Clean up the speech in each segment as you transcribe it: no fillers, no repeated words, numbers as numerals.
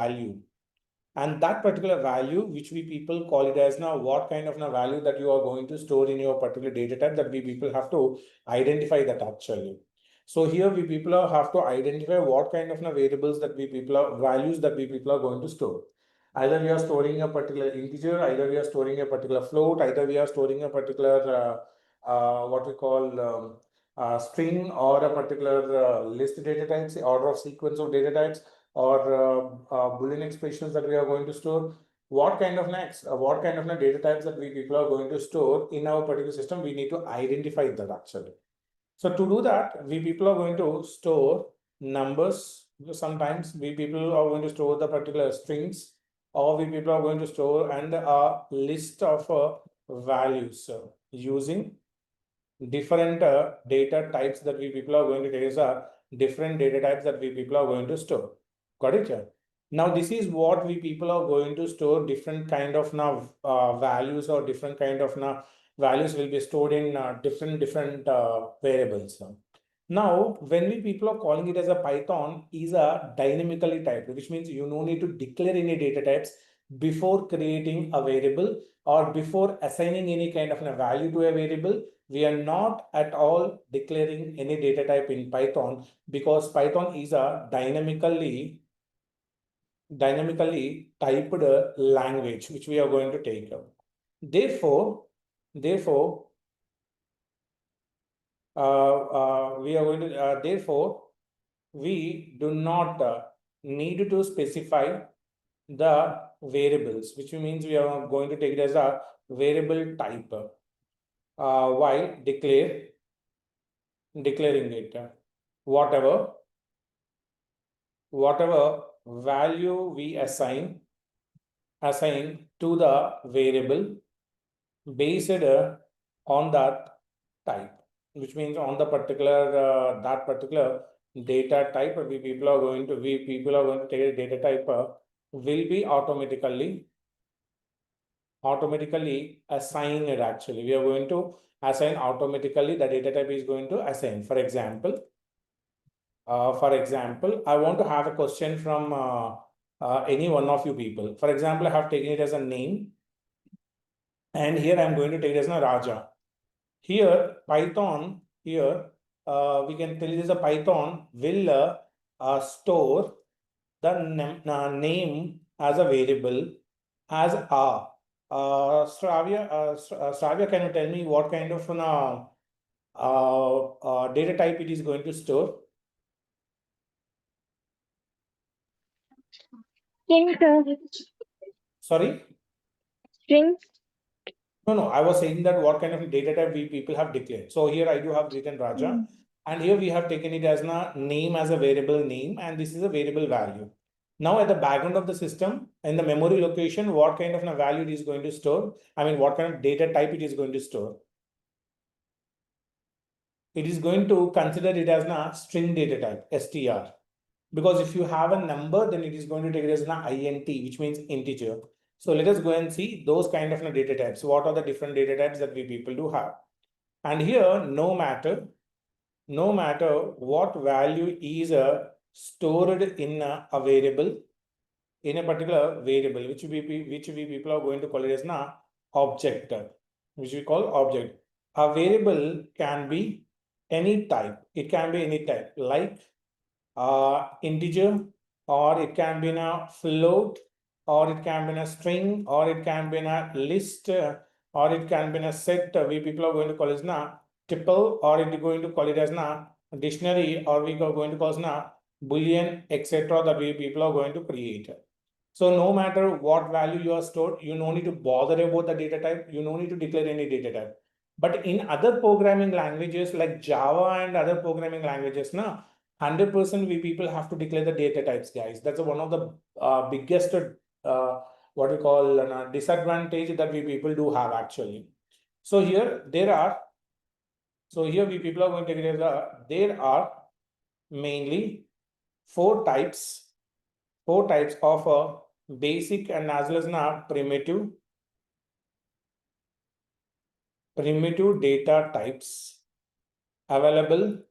value. And that particular value, which we people call it as now, what kind of a value that you are going to store in your particular data type, that we people have to identify that actually. So here we people have to identify what kind of variables that we people are, values that we people are going to store. Either we are storing a particular integer, either we are storing a particular float, either we are storing a particular what we call string, or a particular list data types, order of sequence of data types, or Boolean expressions that we are going to store. What kind of data types that we people are going to store in our particular system, we need to identify that actually. So to do that, we people are going to store numbers. Sometimes we people are going to store the particular strings, or we people are going to store and a list of values using different data types that we people are going to take as different data types that we people are going to store. Got it? Now this is what we people are going to store. Different kind of values, or different kind of values will be stored in different variables. Now, when we people are calling it as a Python is a dynamically typed, which means you no need to declare any data types before creating a variable or before assigning any kind of a value to a variable. We are not at all declaring any data type in Python, because Python is a dynamically typed language, which we are going to take up. Therefore, we do not need to specify the variables, which means we are going to take it as a variable type while declaring it. Whatever value we assign to the variable based on that type, which means on the particular that particular data type, we people are going to take a data type will be automatically assigned. Actually, we are going to assign automatically. The data type is going to assign. For example, I want to have a question from any one of you people. For example, I have taken it as a name, and here I'm going to take it as a Raja. Here, Python, we can tell it as a Python will store the name as a variable as a. Stravia, can you tell me what kind of data type it is going to store? String. Sorry? String. No, I was saying that what kind of data type we people have declared. So here I do have written Raja, and here we have taken it as a name, as a variable name, and this is a variable value. Now at the background of the system, in the memory location, what kind of a value it is going to store? I mean, what kind of data type it is going to store? It is going to consider it as a string data type, str. Because if you have a number, then it is going to take it as an int, which means integer. So let us go and see those kind of data types. What are the different data types that we people do have? And here, no matter what value is stored in a variable, in a particular variable, which we people are going to call it as an object, which we call object. A variable can be any type. It can be any type, like integer, or it can be in a float, or it can be in a string, or it can be in a list, or it can be in a set. We people are going to call it as a tuple, or it is going to call it as a dictionary, or we are going to call it a boolean, etc. that we people are going to create. So no matter what value you are stored, you no need to bother about the data type. You no need to declare any data type. But in other programming languages like Java and other programming languages, 100% we people have to declare the data types, guys. That's one of the biggest what we call disadvantage that we people do have actually. So here we people are going to declare there are mainly four types of basic and as well as primitive data types available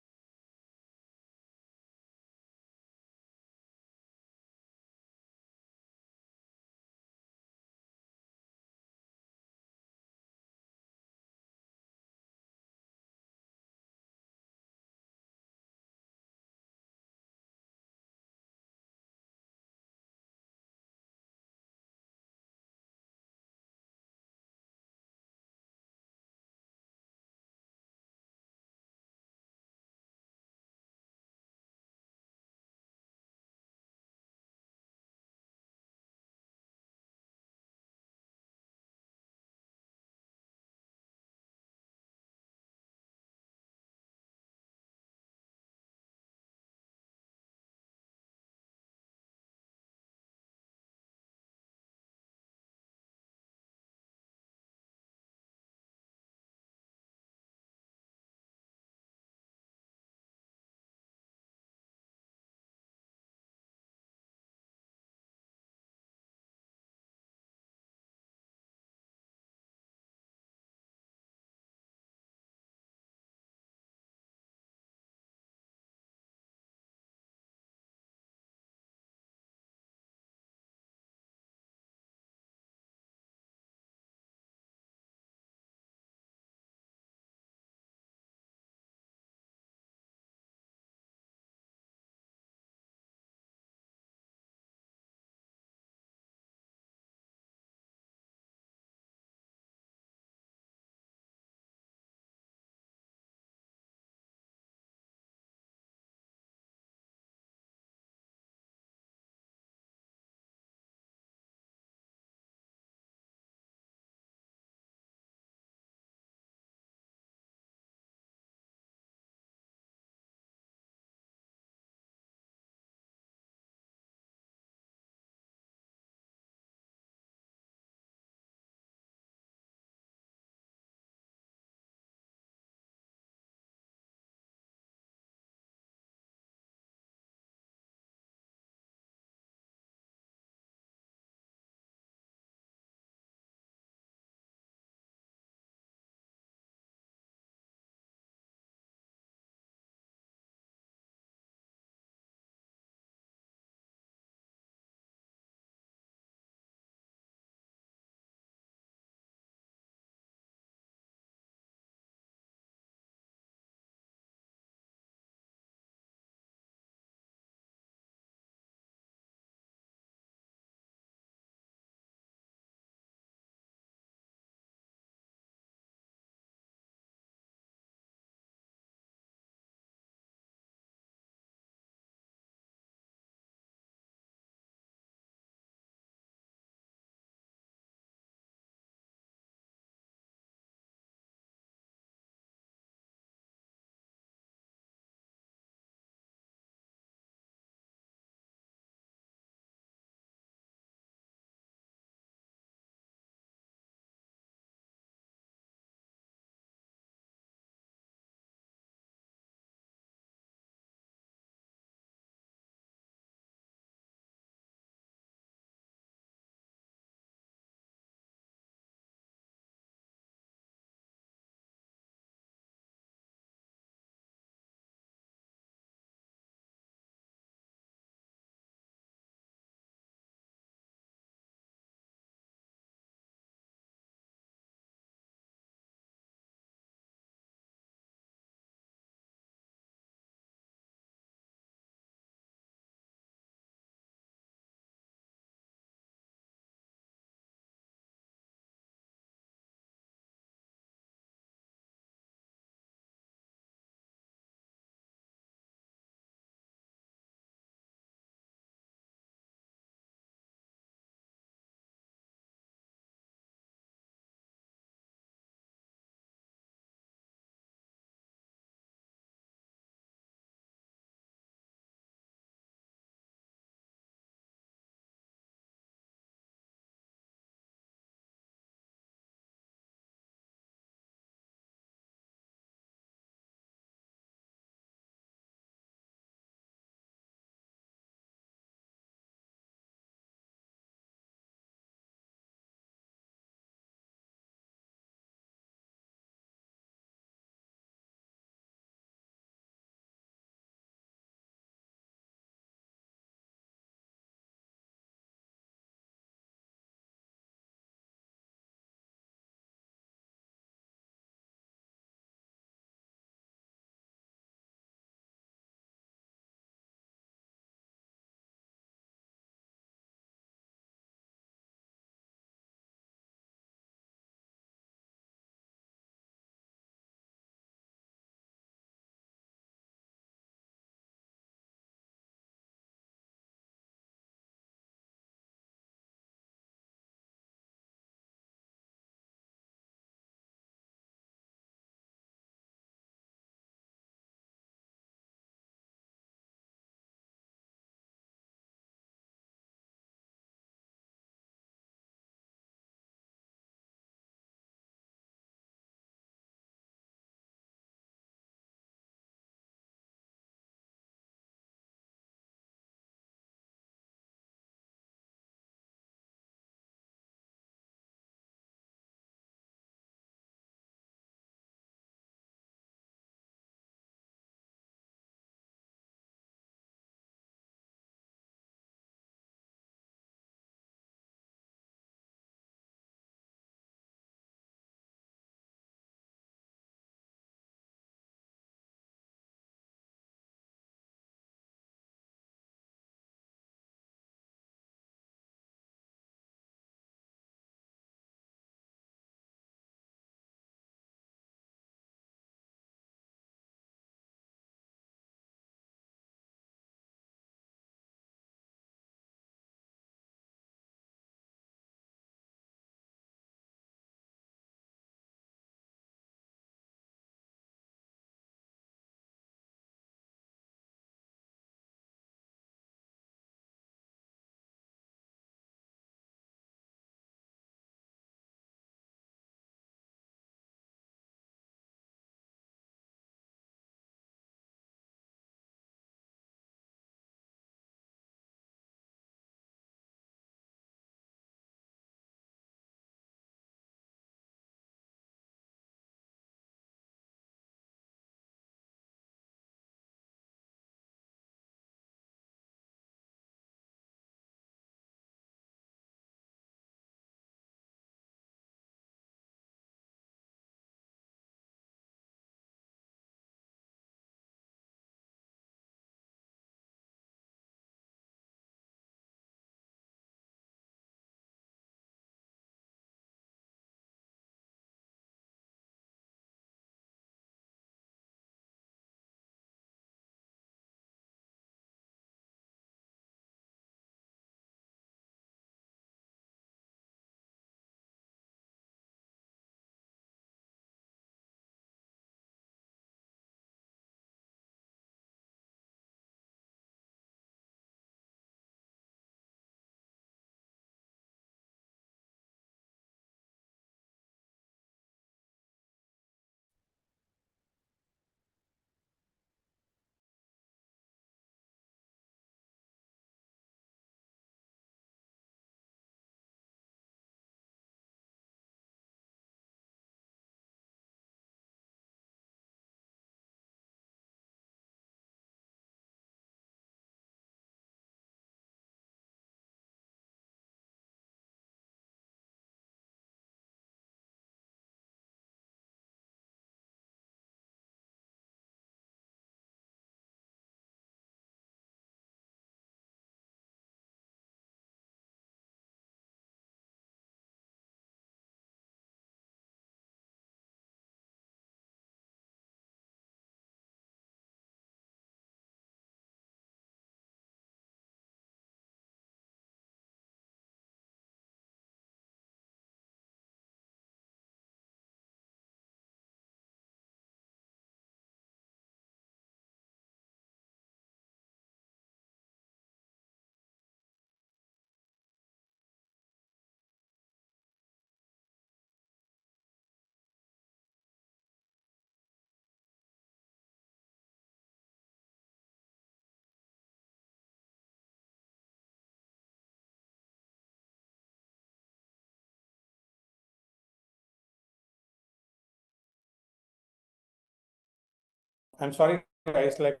I'm sorry, guys, like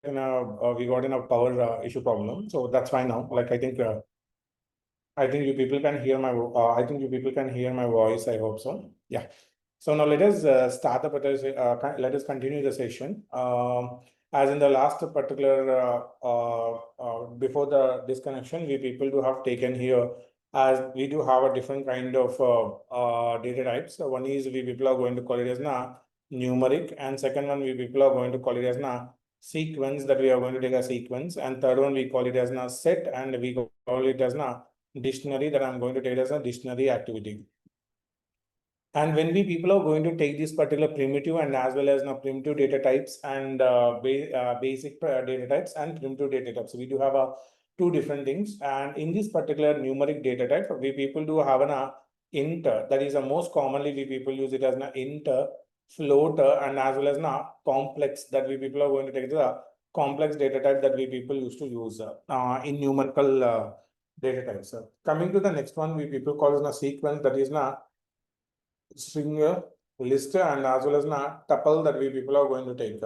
we got in a power issue problem, so that's fine now. Like I think you people can hear my I think you people can hear my voice. I hope so. Yeah. So now let us start the let us continue the session. As in the last particular before the disconnection, we people do have taken here as we do have a different kind of data types. So one is we people are going to call it as na numeric, and second one we people are going to call it as na sequence, that we are going to take a sequence, and third one we call it as na set, and we call it as na dictionary, that I'm going to take as a dictionary activity. And when we people are going to take this particular primitive and as well as now primitive data types and basic data types and primitive data types, we do have two different things. And in this particular numeric data type, we people do have an int, that is the most commonly we people use it as an int, float, and as well as now complex, that we people are going to take the complex data type that we people used to use in numerical data types. Coming to the next one, we people call it a sequence, that is na string, list, and as well as na tuple that we people are going to take.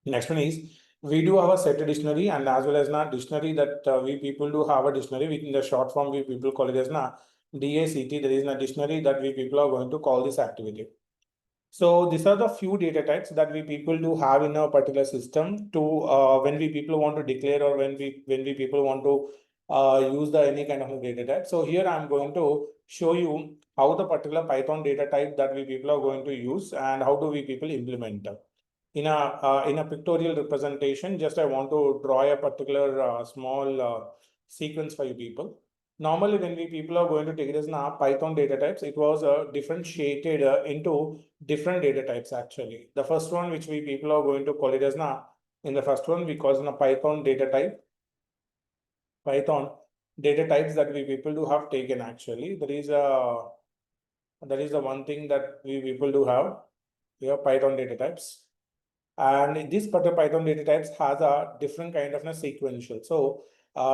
Next one is we do have a set dictionary, and as well as na dictionary, that we people do have a dictionary. Within the short form, we people call it as na DACT. That is na dictionary that we people are going to call this activity. So these are the few data types that we people do have in a particular system to when we people want to declare, or when we people want to use the any kind of data type. So here I'm going to show you how the particular Python data type that we people are going to use and how do we people implement. In a pictorial representation, just I want to draw a particular small sequence for you people. Normally, when we people are going to take it as now Python data types, it was differentiated into different data types actually. The first one, which we people are going to call it as now, in the first one, we call it a Python data type. Python data types that we people do have taken actually. That is the one thing that we people do have here, Python data types. And this particular Python data types has a different kind of a sequential. So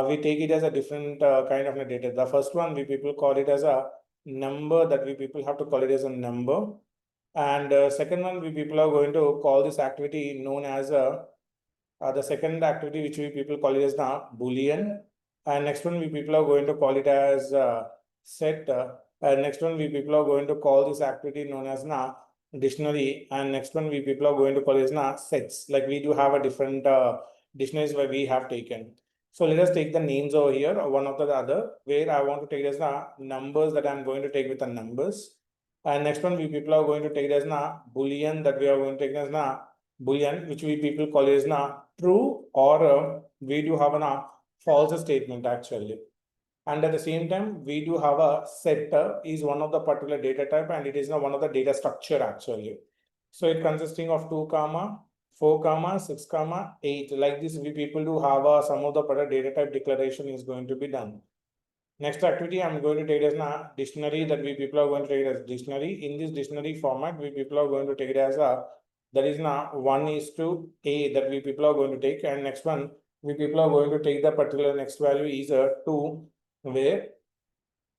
we take it as a different kind of a data. The first one we people call it as a number, that we people have to call it as a number. And second one we people are going to call this activity known as a the second activity which we people call it as now Boolean. And next one we people are going to call it as set. And next one we people are going to call this activity known as now dictionary, and next one we people are going to call is na sets. Like we do have a different dictionaries where we have taken. So let us take the names over here, one after the other, where I want to take it as na numbers, that I'm going to take with the numbers. And next one we people are going to take it as na Boolean, that we are going to take as na Boolean, which we people call is na true, or we do have a false statement actually. And at the same time, we do have a set is one of the particular data type, and it is now one of the data structure actually. So it consisting of 2 comma 4 comma 6 comma 8. Like this, we people do have some of the particular data type declaration is going to be done. Next activity, I'm going to take it as a dictionary, that we people are going to take it as dictionary. In this dictionary format, we people are going to take it as a, that is now 1:A, that we people are going to take, and next one we people are going to take the particular next value is a 2, where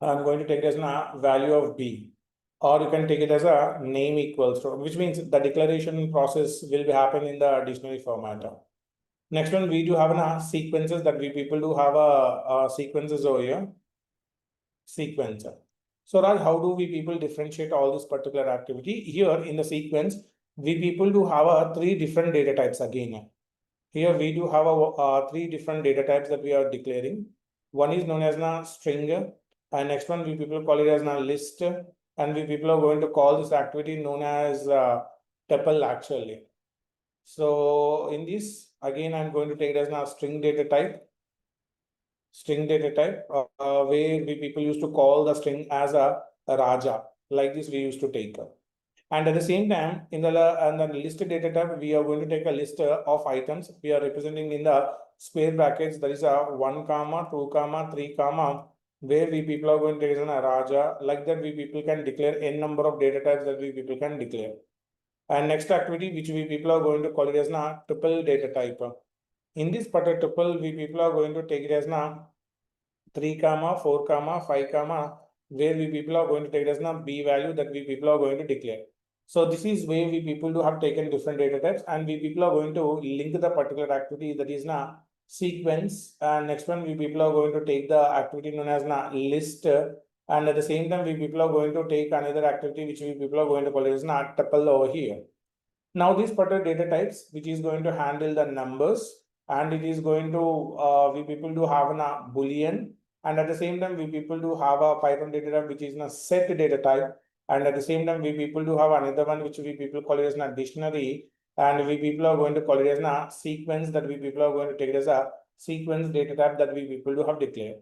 I'm going to take it as a value of B, or you can take it as a name equals to, which means the declaration process will be happening in the dictionary format. Next one, we do have a sequences, that we people do have a sequences over here. Sequence. So Raj, how do we people differentiate all this particular activity? Here in the sequence, we people do have three different data types again. Here we do have three different data types that we are declaring. One is known as a string, and next one we people call it as a list, and we people are going to call this activity known as tuple actually. So in this, again, I'm going to take it as a string data type, where we people used to call the string as a Raja. Like this, we used to take. And at the same time, in the list data type, we are going to take a list of items. We are representing in the square brackets. That is a 1 comma 2 comma 3 comma, where we people are going to take as a Raja. Like that, we people can declare n number of data types that we people can declare. And next activity, which we people are going to call it as na tuple data type. In this particular tuple, we people are going to take it as na 3 comma 4 comma 5 comma, where we people are going to take it as na B value that we people are going to declare. So this is where we people do have taken different data types, and we people are going to link the particular activity that is now sequence. And next one, we people are going to take the activity known as now list. And at the same time, we people are going to take another activity which we people are going to call it as now tuple over here. Now these particular data types, which is going to handle the numbers, and it is going to we people do have a boolean, and at the same time we people do have a Python data type which is a set data type, and at the same time we people do have another one which we people call it as a dictionary, and we people are going to call it as a sequence, that we people are going to take it as a sequence data type that we people do have declared.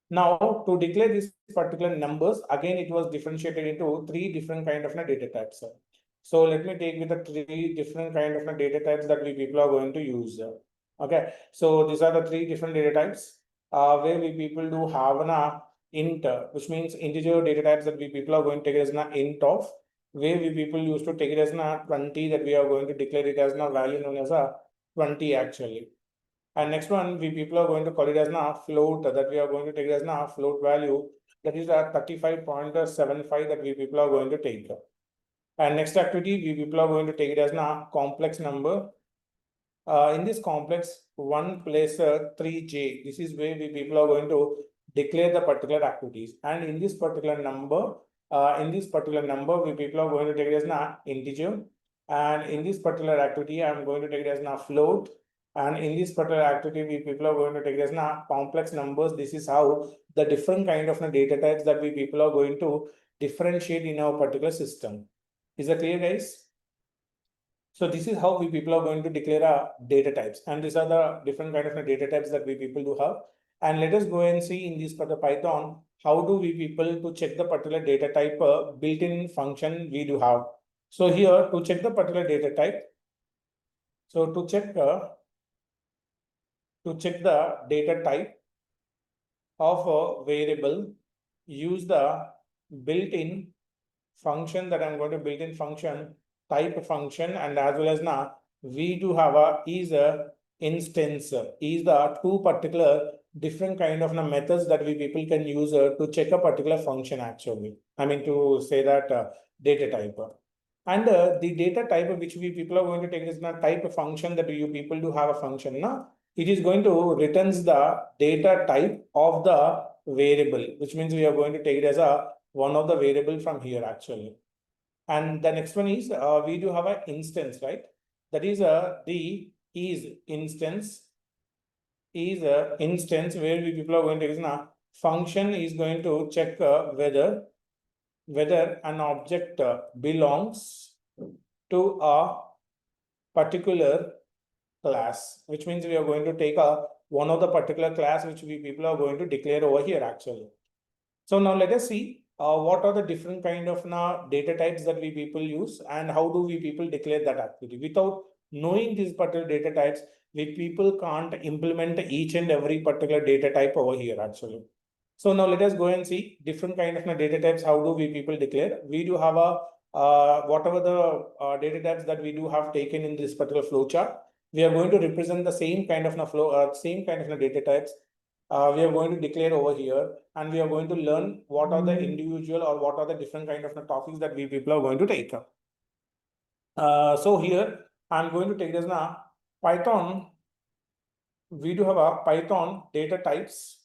Now to declare these particular numbers, again it was differentiated into three different kind of data types. So let me take with the three different kind of data types that we people are going to use. Okay, so these are the three different data types where we people do have an int, which means integer data types that we people are going to take it as an int of, where we people used to take it as an 20, that we are going to declare it as a value known as a 20 actually. And next one, we people are going to call it as a float, that we are going to take it as a float value, that is a 35.75 that we people are going to take. And next activity, we people are going to take it as a complex number. In this complex, 1 place 3j. This is where we people are going to declare the particular activities. And in this particular number, we people are going to take it as an integer. And in this particular activity, I'm going to take it as a float. And in this particular activity, we people are going to take it as a complex numbers. This is how the different kind of data types that we people are going to differentiate in our particular system. Is that clear, guys? So this is how we people are going to declare our data types, and these are the different kind of data types that we people do have. And let us go and see in this particular Python, how do we people to check the particular data type built-in function we do have. So here to check the particular data type, so to check the data type of a variable, use the built-in function that I'm going to build in function type function, and as well as now we do have a instance is the two particular different kind of methods that we people can use to check a particular function actually. I mean to say that data type. And the data type which we people are going to take is not type of function that you people do have a function. Now it is going to returns the data type of the variable, which means we are going to take it as a one of the variable from here actually. And the next one is we do have an instance, right? That is the is instance where we people are going to use now function is going to check whether an object belongs to a particular class, which means we are going to take a one of the particular class which we people are going to declare over here actually. So now let us see what are the different kind of data types that we people use, and how do we people declare that activity. Without knowing these particular data types, we people can't implement each and every particular data type over here actually. So now let us go and see different kind of data types. How do we people declare? We do have a whatever the data types that we do have taken in this particular flow chart. We are going to represent the same kind of same kind of data types. We are going to declare over here, and we are going to learn what are the individual or what are the different kind of topics that we people are going to take. So here I'm going to take this now Python. We do have a Python data types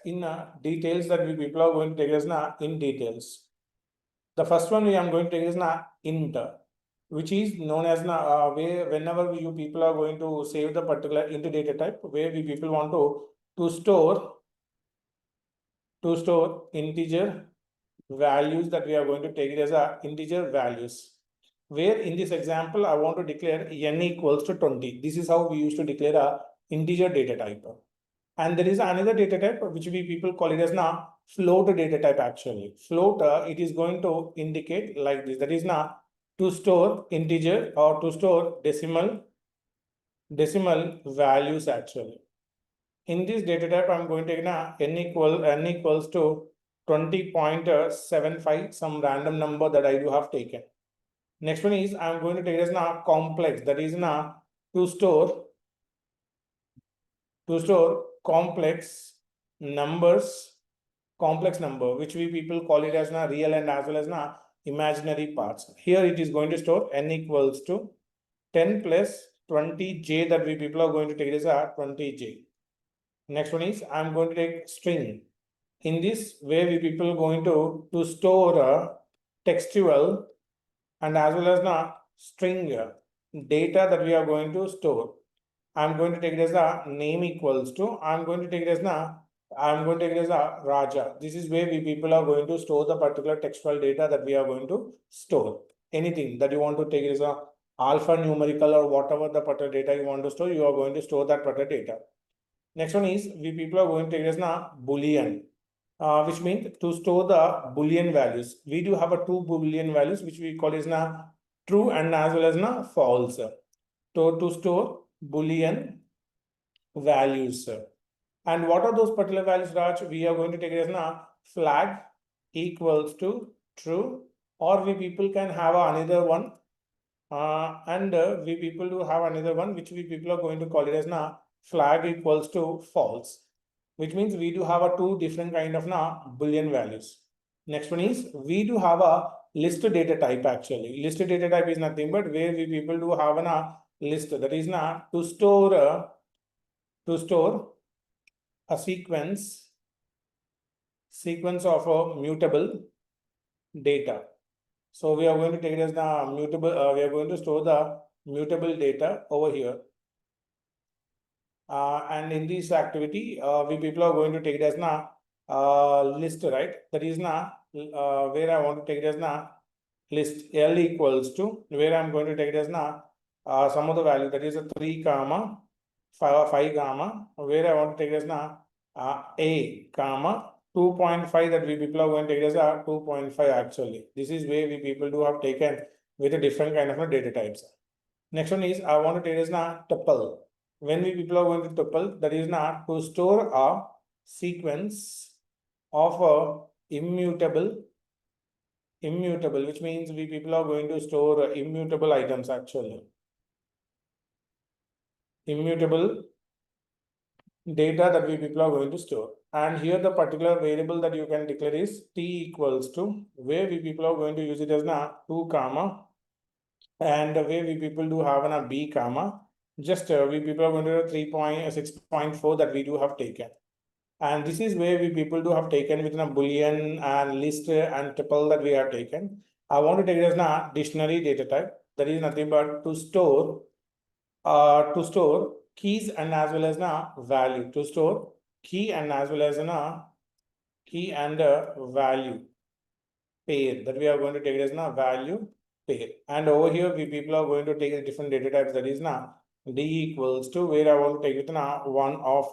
in details that we people are going to take as now in details. The first one we am going to take is now int, which is known as now where whenever you people are going to save the particular int data type, where we people want to store integer values, that we are going to take it as a integer values. Where in this example I want to declare n equals to 20. This is how we used to declare a integer data type. And there is another data type which we people call it as now float data type actually. Float, it is going to indicate like this. That is now to store integer or to store decimal values actually. In this data type, I'm going to take now n equals to 20.75, some random number that I do have taken. Next one is I'm going to take as now complex. That is now to store complex numbers complex number, which we people call it as na real and as well as na imaginary parts. Here it is going to store n equals to 10 plus 20j that we people are going to take as a 20j. Next one is I'm going to take string. In this way, we people going to store a textual and as well as na string data that we are going to store. I'm going to take it as a name equals to, I'm going to take it as a Raja. This is where we people are going to store the particular textual data that we are going to store. Anything that you want to take it as a alphanumerical or whatever the particular data you want to store, you are going to store that particular data. Next one is we people are going to take it as a Boolean. Which means to store the Boolean values. We do have a two Boolean values which we call is na true and as well as na false. So to store Boolean values. And what are those particular values, Raj? We are going to take it as na flag equals to true, or we people can have another one. And we people do have another one which we people are going to call it as na flag equals to false, which means we do have a two different kind of na Boolean values. Next one is we do have a list data type actually. List data type is nothing but where we people do have a list, that is na to store a sequence of a mutable data. So we are going to take it as the mutable, we are going to store the mutable data over here. And in this activity, we people are going to take it as na list, right? That is na where I want to take it as na list L equals to where I'm going to take it as na some of the value, that is a 3 comma 5 comma, where I want to take it as na a comma 2.5, that we people are going to take it as a 2.5 actually. This is where we people do have taken with a different kind of data types. Next one is I want to take it as na tuple. When we people are going to tuple, that is not to store a sequence of a immutable, which means we people are going to store immutable items actually. Immutable data that we people are going to store. And here the particular variable that you can declare is t equals to, where we people are going to use it as na 2 comma, and where we people do have a b comma, just we people are going to 3.6.4 that we do have taken. And this is where we people do have taken within a Boolean and list and tuple that we have taken. I want to take it as a dictionary data type. That is nothing but to store keys and as well as na value. To store key and as well as na key and value pair, that we are going to take it as na value pair. And over here we people are going to take a different data types, that is na d equals to, where I want to take it na one of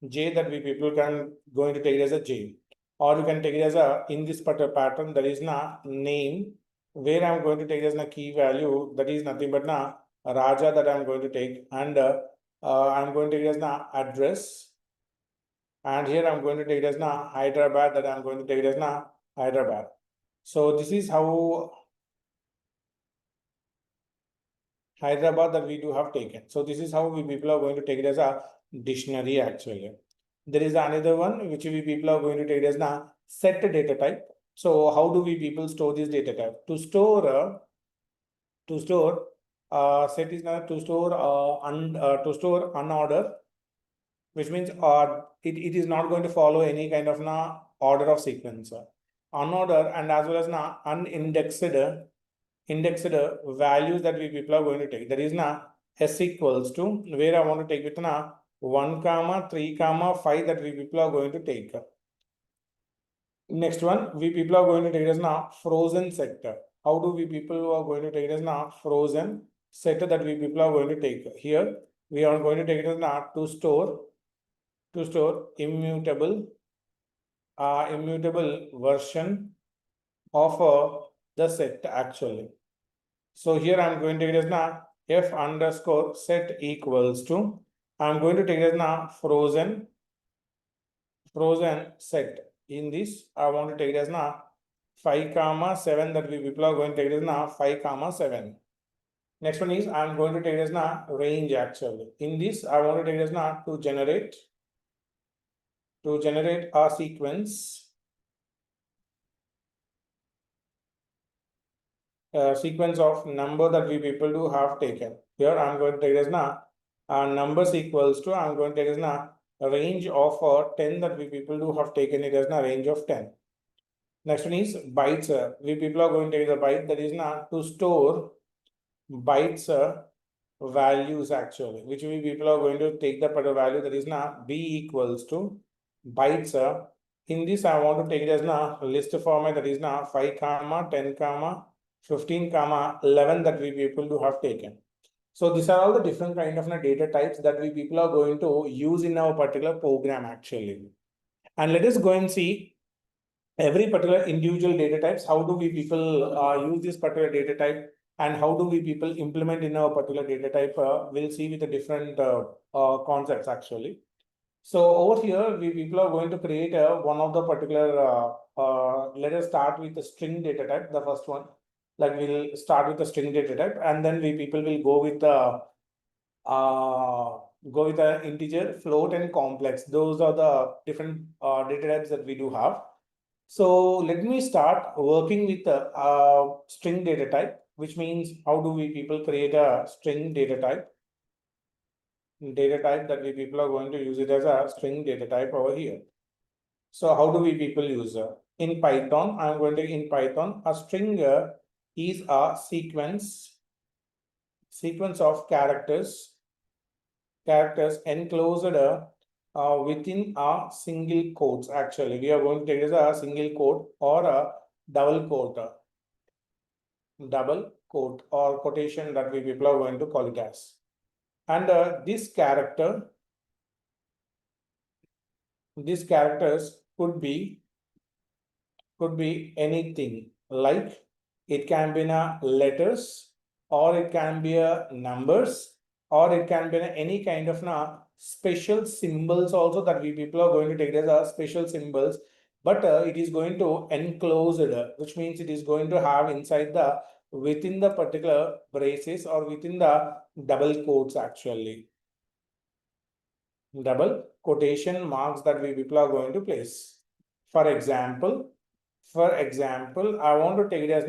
j, that we people can going to take it as a j, or you can take it as a in this particular pattern, that is na name, where I'm going to take it as na key value, that is nothing but na Raja that I'm going to take, and I'm going to take it as na address, and here I'm going to take it as na Hyderabad, that I'm going to take it as na Hyderabad. So this is how Hyderabad that we do have taken. So this is how we people are going to take it as a dictionary actually. There is another one which we people are going to take it as na set data type. So how do we people store this data type? To store set is na to store unorder, which means it is not going to follow any kind of na order of sequence. Unorder and as well as na unindexed indexed values that we people are going to take. That is na s equals to, where I want to take with na 1 comma 3 comma 5 that we people are going to take. Next one, we people are going to take it as na frozen set. How do we people are going to take it as na frozen set that we people are going to take? Here we are going to take it as na to store immutable version of the set actually. So here I'm going to take it as na f underscore set equals to, I'm going to take it as na frozen set. In this I want to take it as na 5 comma 7 that we people are going to take it as na 5 comma 7. Next one is I'm going to take it as na range actually. In this I want to take it as na to generate a sequence sequence of number that we people do have taken. Here I'm going to take as now numbers equals to, I'm going to take as now a range of 10 that we people do have taken it as a range of 10. Next one is bytes. We people are going to take the byte that is now to store bytes values actually, which we people are going to take the particular value that is now b equals to bytes. In this, I want to take it as now list format that is now 5 comma 10 comma 15 comma 11 that we people do have taken. So these are all the different kind of data types that we people are going to use in our particular program actually. And let us go and see every particular individual data types. How do we people use this particular data type, and how do we people implement in our particular data type? We'll see with the different concepts actually. So over here, we people are going to create one of the particular. Let us start with the string data type, the first one. Like we'll start with the string data type, and then we people will go with the integer, float, and complex. Those are the different data types that we do have. So let me start working with the string data type, which means how do we people create a string data type? Data type that we people are going to use it as a string data type over here. So how do we people use in Python? I'm going to in Python a string is a sequence of characters enclosed within a single quotes. Actually, we are going to take it as a single quote or a double quote or quotation that we people are going to call it as. And these characters could be anything, like it can be letters, or it can be numbers, or it can be any kind of special symbols also that we people are going to take as special symbols. But it is going to enclose it, which means it is going to have inside the within the particular braces or within the double quotes actually. Double quotation marks that we people are going to place. For example, I want to take it as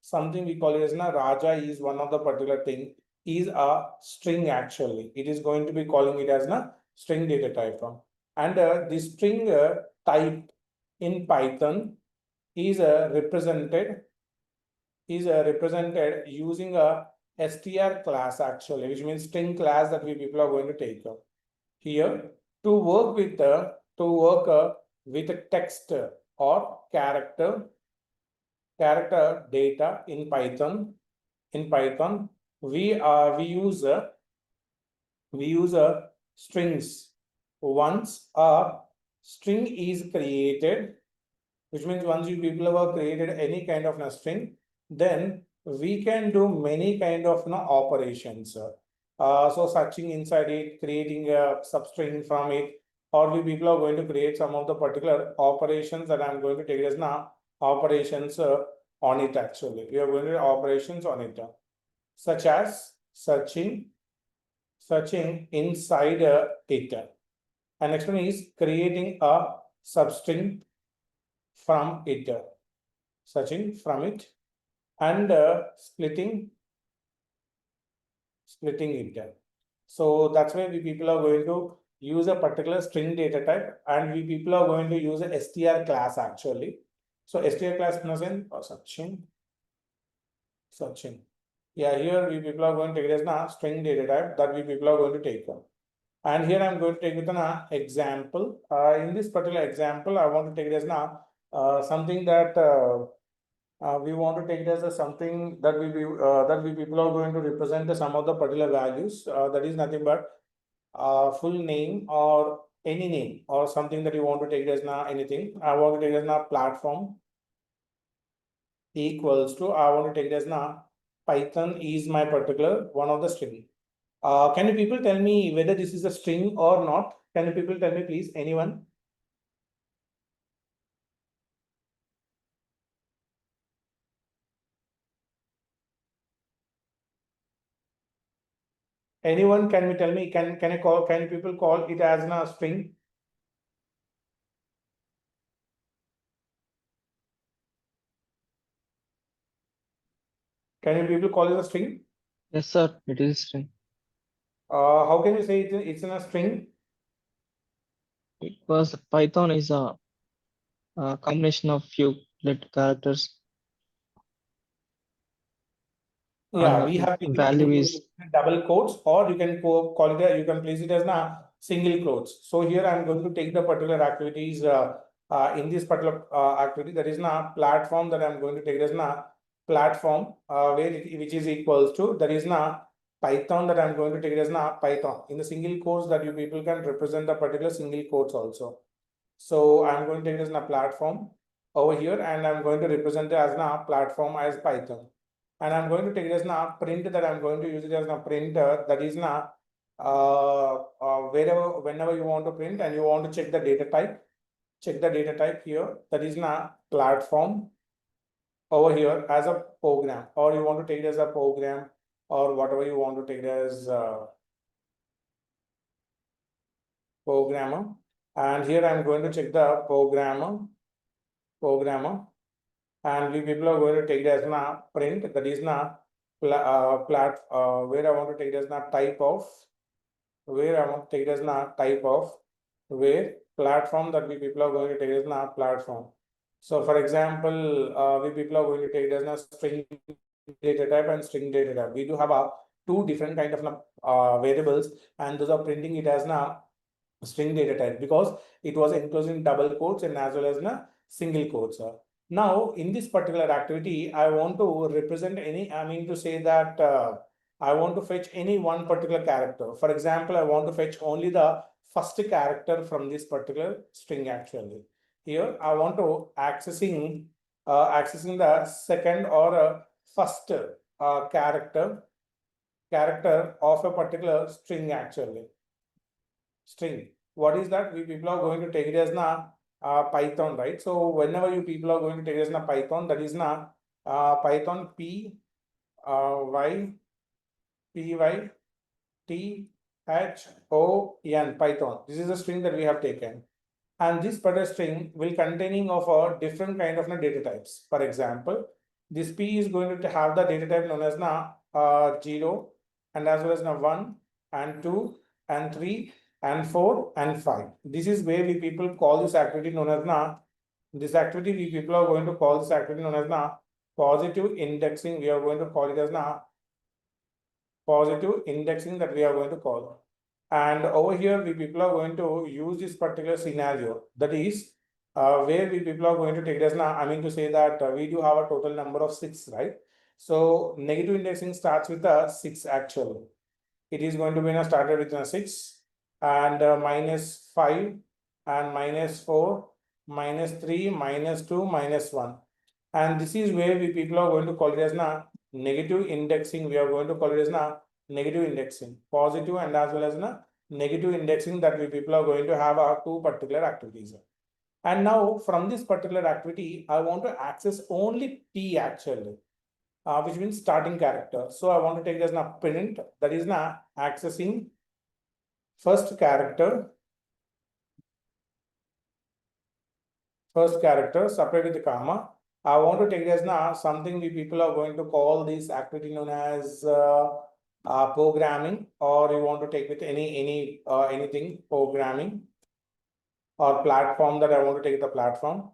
something we call it as Raja is one of the particular thing is a string actually. It is going to be calling it as string data type. And the string type in Python is represented using a str class actually, which means string class that we people are going to take. Here to work with with text or character data in Python. We use strings. Once a string is created, which means once you people have created any kind of a string, then we can do many kind of operations. So searching inside it, creating a substring from it, or we people are going to create some of the particular operations that I'm going to take as operations on it actually. We are going to do operations on it, such as searching inside it. And next one is creating a substring from it, searching from it, and splitting it. So that's why we people are going to use a particular string data type, and we people are going to use a str class actually. So str class in a sense or searching. Yeah, here we people are going to take it as string data type that we people are going to take. And here I'm going to take with an example. In this particular example, I want to take it as something that we want to take it as something that we people are going to represent the some of the particular values. That is nothing but full name or any name or something that you want to take it as anything. I want to take it as platform equals to, I want to take it as Python is my particular one of the string. Can you people tell me whether this is a string or not? Can you people tell me, please? Anyone? Anyone can you tell me? Can you people call it as a string? Can you people call it a string? Yes, sir. It is string. How can you say it's in a string? Because Python is a combination of few characters, and Yeah, we have value is double quotes, or you can call it, you can place it as na single quotes. So here I'm going to take the particular activities in this particular activity, that is na platform, that I'm going to take it as na platform, which is equals to, that is na Python, that I'm going to take it as na Python. In the single quotes, that you people can represent the particular single quotes also. So I'm going to take it as na platform over here, and I'm going to represent it as na platform as Python. And I'm going to take it as na print, that I'm going to use it as na printer, that is na whenever you want to print and you want to check the data type here, that is na platform over here as a program, or you want to take it as a program, or whatever you want to take it as programmer. And here I'm going to check the programmer, and we people are going to take it as na print, that is na where I want to take it as na type of, where I want to take it as na type of, where platform, that we people are going to take it as na platform. So for example, we people are going to take it as na string data type and string data type. We do have a two different kind of variables, and those are printing it as na string data type, because it was enclosed in double quotes and as well as in a single quotes. Now, in this particular activity, I want to represent any, I mean to say that I want to fetch any one particular character. For example, I want to fetch only the first character from this particular string actually. Here, I want to accessing the second or first character of a particular string actually. String. What is that? We people are going to take it as na Python, right? So whenever you people are going to take it as na Python, that is na Python Python Python. This is a string that we have taken, and this particular string will containing of a different kind of data types. For example, this P is going to have the data type known as na 0, and as well as na 1 and 2 and 3 and 4 and 5. This is where we people call this activity known as na, this activity we people are going to call this activity known as na positive indexing. We are going to call it as na positive indexing, that we are going to call. And over here, we people are going to use this particular scenario, that is where we people are going to take it as now. I mean to say that we do have a total number of 6, right? So negative indexing starts with a 6 actually. It is going to be started with a 6 and -5 and -4, -3, -2, -1. And this is where we people are going to call it as na negative indexing. We are going to call it as na negative indexing, positive and as well as na negative indexing, that we people are going to have our two particular activities. And now from this particular activity, I want to access only P actually, which means starting character. So I want to take it as na print, that is na accessing first character separate with the comma. I want to take it as now something we people are going to call this activity known as programming, or you want to take with anything programming or platform, that I want to take the platform.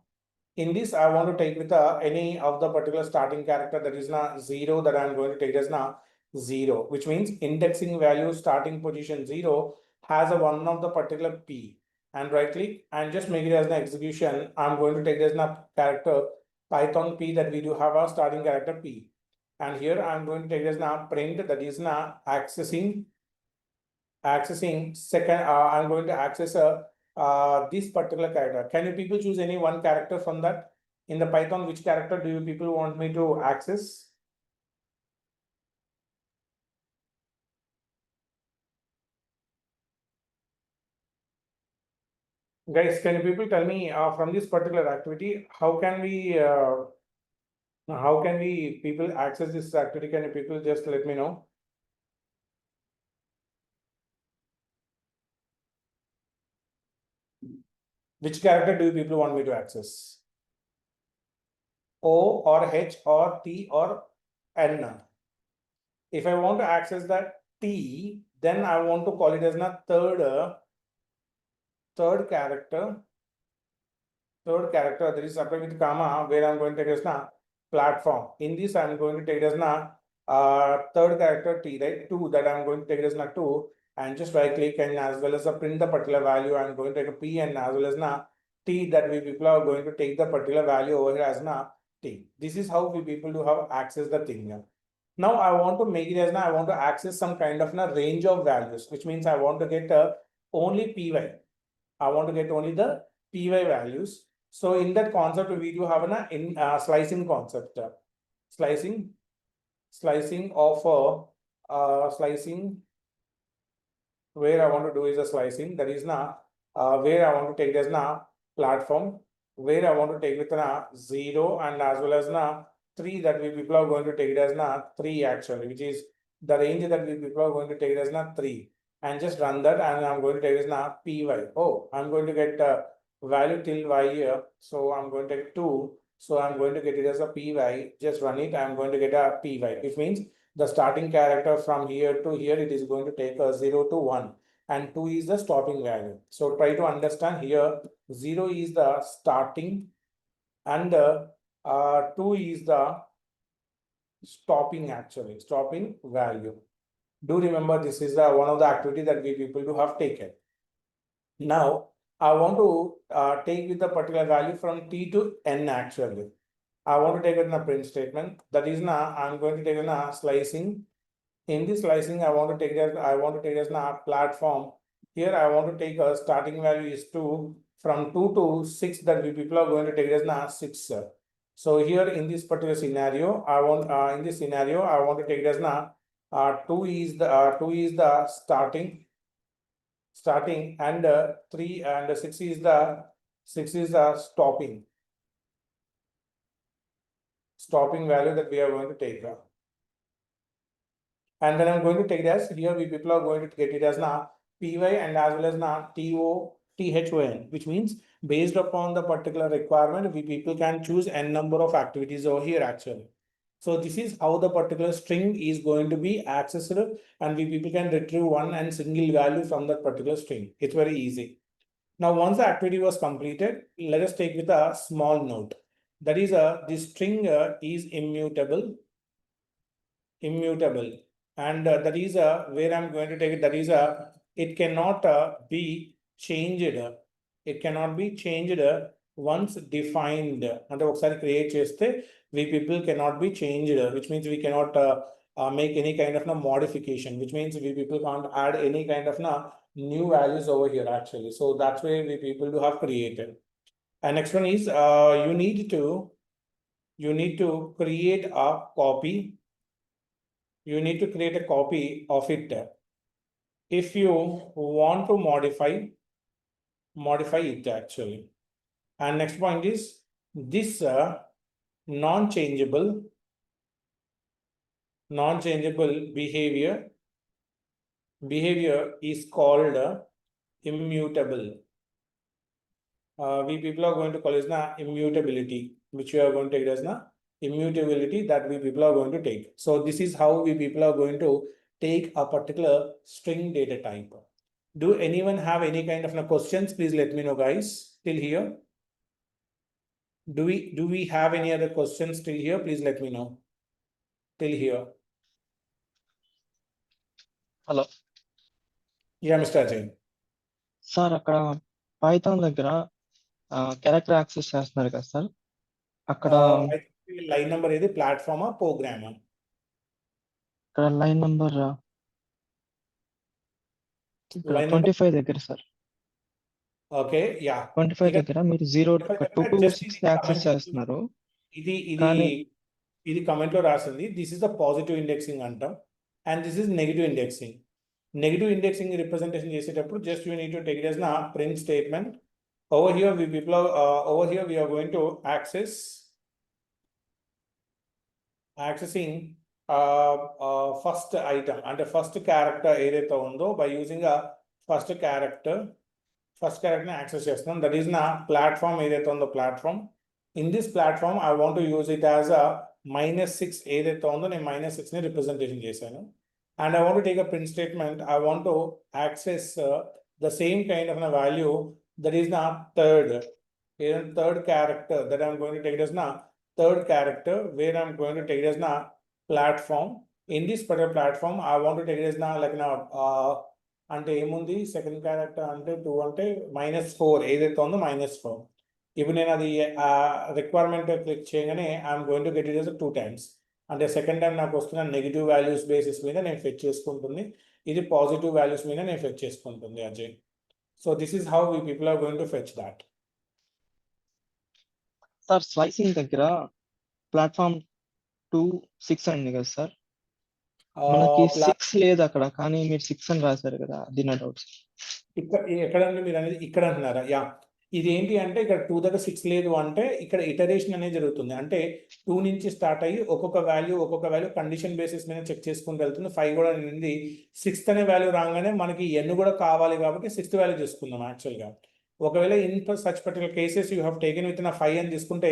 In this, I want to take with any of the particular starting character, that is now 0, that I'm going to take as now 0, which means indexing value starting position 0 has a one of the particular P, and right click and just make it as an execution. I'm going to take it as now character Python P, that we do have a starting character P, and here I'm going to take it as now print, that is now accessing second. I'm going to access this particular character. Can you people choose any one character from that? In the Python, which character do you people want me to access? Guys, can you people tell me from this particular activity, how can we people access this activity? Can you people just let me know? Which character do you people want me to access? O or H or T or n. If I want to access that t, then I want to call it as a third character that is separated with comma, where I'm going to take as na platform. In this, I'm going to take it as na third character t, right? 2 that I'm going to take it as na 2, and just right click and as well as print the particular value. I'm going to take a p and as well as na t that we people are going to take the particular value over here as na t. This is how we people do have access the thing. Now I want to make it as na I want to access some kind of na range of values, which means I want to get only py. I want to get only the py values. So in that concept, we do have an slicing concept, slicing of slicing. Where I want to do is a slicing, that is na where I want to take it as na platform, where I want to take it na 0 and as well as na 3 that we people are going to take it as na 3 actually, which is the range that we people are going to take it as na 3, and just run that and I'm going to take it as na py. Oh, I'm going to get value till y here, so I'm going to take 2, so I'm going to get it as a py. Just run it, I'm going to get a py, which means the starting character from here to here, it is going to take a 0 to 1 and 2 is the stopping value. So try to understand here, 0 is the starting and 2 is the stopping value. Do remember, this is the one of the activity that we people do have taken. Now I want to take with the particular value from t to n actually. I want to take it in a print statement. That is now I'm going to take in a slicing. In this slicing, I want to take it as a platform. Here I want to take a starting value is 2, from 2 to 6 that we people are going to take it as a 6. So here in this particular scenario, I want to take it as a 2 is the starting and 3 and 6 is the stopping value that we are going to take. And then I'm going to take it as here we people are going to get it as na py and as well as na thon, which means based upon the particular requirement, we people can choose n number of activities over here actually. So this is how the particular string is going to be accessible, and we people can retrieve one and single value from that particular string. It's very easy. Now, once the activity was completed, let us take with a small note. That is this string is immutable, and that is where I'm going to take it. That is it cannot be changed. It cannot be changed once defined. And ఒకసారి create చేస్తే we people cannot be changed, which means we cannot make any kind of modification, which means we people can't add any kind of new values over here actually. So that's why we people do have created. And next one is you need to create a copy. You need to create a copy of it. If you want to modify it actually. And next point is this non-changeable behavior is called immutable. We people are going to call it na immutability, which we are going to take as na immutability that we people are going to take. So this is how we people are going to take a particular string data type. Do anyone have any kind of questions? Please let me know, guys. Till here, do we have any other questions till here? Please let me know. Till here. Hello Yeah, Mr. Ajay. Sir అక్కడ Python దగ్గర character access చేస్తున్నారు కదా sir అక్కడ line number ఏది ప్లాట్ఫామా ప్రోగ్రామా ఇక్కడ line number 25 దగ్గర sir okay yeah 25 దగ్గర మీరు 0 2 to 6 యాక్సెస్ చేస్తున్నారు ఇది కమెంట్ లో రాసింది. This is the positive indexing అంటాం and this is negative indexing. Negative indexing representation చేసేటప్పుడు just you need to take it as na print statement. Over here we are going to accessing first item and the first character ఏదైతే ఉందో by using a first character ని access చేస్తున్నాం. That is నా platform ఏదైతే ఉందో platform in this platform I want to use it as a -6 ఏదైతే ఉందో నేను -6 ని రిప్రజెంటేషన్ చేశాను. And I want to take a print statement. I want to access the same kind of a value that is the third character that I'm going to take it as na third character where I'm going to take it as na platform. In this particular platform, I want to take it as na like na అంటే ఏముంది second character అంటే 2 అంటే -4 ఏదైతే ఉందో -4. ఇప్పుడు నేను అది requirement click చేయగానే I'm going to get it as 2 times. అంటే సెకండ్ టైం నాకు వస్తున్న నెగిటివ్ వాల్యూస్ బేసిస్ మీద నేను ఫెచ్ చేసుకుంటుంది, ఇది పాజిటివ్ వాల్యూస్ మీద నేను ఫెచ్ చేసుకుంటుంది Ajay. So this is how we people are going to fetch that. Sir slicing దగ్గర ప్లాట్ఫామ్ 2 6 అండి కదా సార్, మనకి 6 లేదు అక్కడ, కానీ మీరు 6 అని రాశారు కదా, అది నా డౌట్. ఎక్కడండి మీరు అనేది ఇక్కడ అంటున్నారా? యా, ఇది ఏంటి అంటే ఇక్కడ 2 దగ్గర 6 లేదు అంటే ఇక్కడ ఇటరేషన్ అనేది జరుగుతుంది. అంటే 2 నుంచి స్టార్ట్ అయ్యి ఒక్కొక్క వాల్యూ కండిషన్ బేసిస్ మీద చెక్ చేసుకుంటూ వెళ్తుంది. 5 కూడా నింది 6th అనే వాల్యూ రాగానే మనకి n కూడా కావాలి కాబట్టి 6th వాల్యూ తీసుకుందాం యాక్చువల్గా. ఒకవేళ in such particular cases you have taken with 5 అని తీసుకుంటే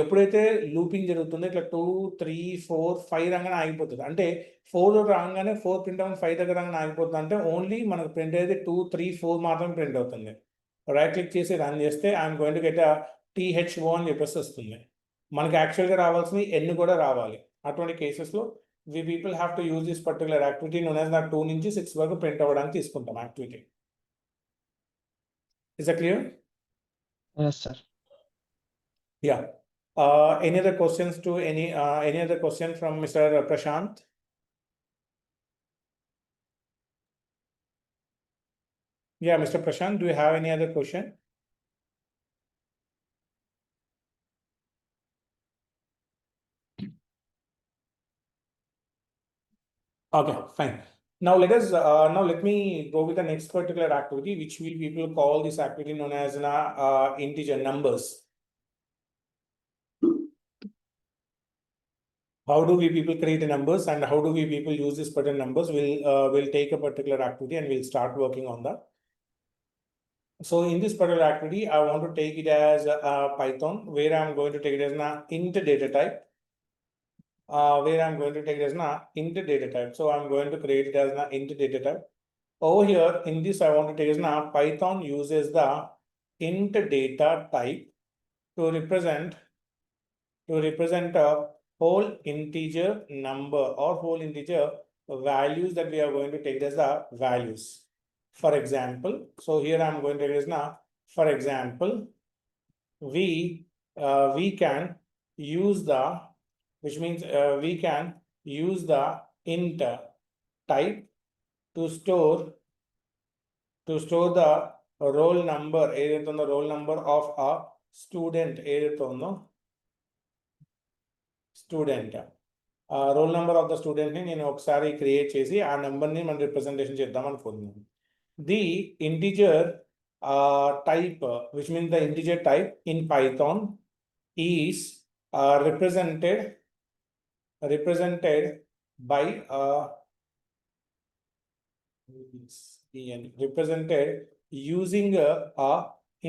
ఎప్పుడైతే లూపింగ్ జరుగుతుందో ఇట్లా 2 3 4 5 రాగానే ఆగిపోతుంది. అంటే 4 రాగానే 4 ప్రింట్ అవ్వని 5 దగ్గర రాగానే ఆగిపోతుంది. అంటే ఓన్లీ మనకు ప్రింట్ అయితే 2 3 4 మాత్రమే ప్రింట్ అవుతుంది. రైట్ క్లిక్ చేసి రన్ చేస్తే I'm going to get THO అని చెప్పేసి వస్తుంది. మనకి యాక్చువల్గా రావాల్సింది n కూడా రావాలి. అటువంటి కేసెస్లో we people have to use this particular activity known as 2 నుంచి 6 వరకు ప్రింట్ అవ్వడానికి తీసుకుంటాం activity. Is that clear? Yes, sir. Yeah. Any other questions to any other question from Mr. Prashant? Yeah, Mr. Prashant, do you have any other question? Okay, fine. Now let us let me go with the next particular activity, which we people call this activity known as integer numbers. How do we people create numbers and how do we people use this particular numbers? We'll take a particular activity and we'll start working on that. So in this particular activity, I want to take it as Python, where I'm going to take it as an int data type. Where I'm going to take it as an int data type. So I'm going to create it as an int data type. Over here in this, I want to take it as Python uses the int data type to represent a whole integer number or whole integer values that we are going to take as the values. For example, so here I'm going to take it as for example, we can use the, which means we can use the int type to store the roll number, either on the roll number of a student, either on the student. Roll number of the student ni nenu okkasari create chesi aa number ni man representation cheddam anukuntunna. The integer type, which means the integer type in Python is represented by represented using a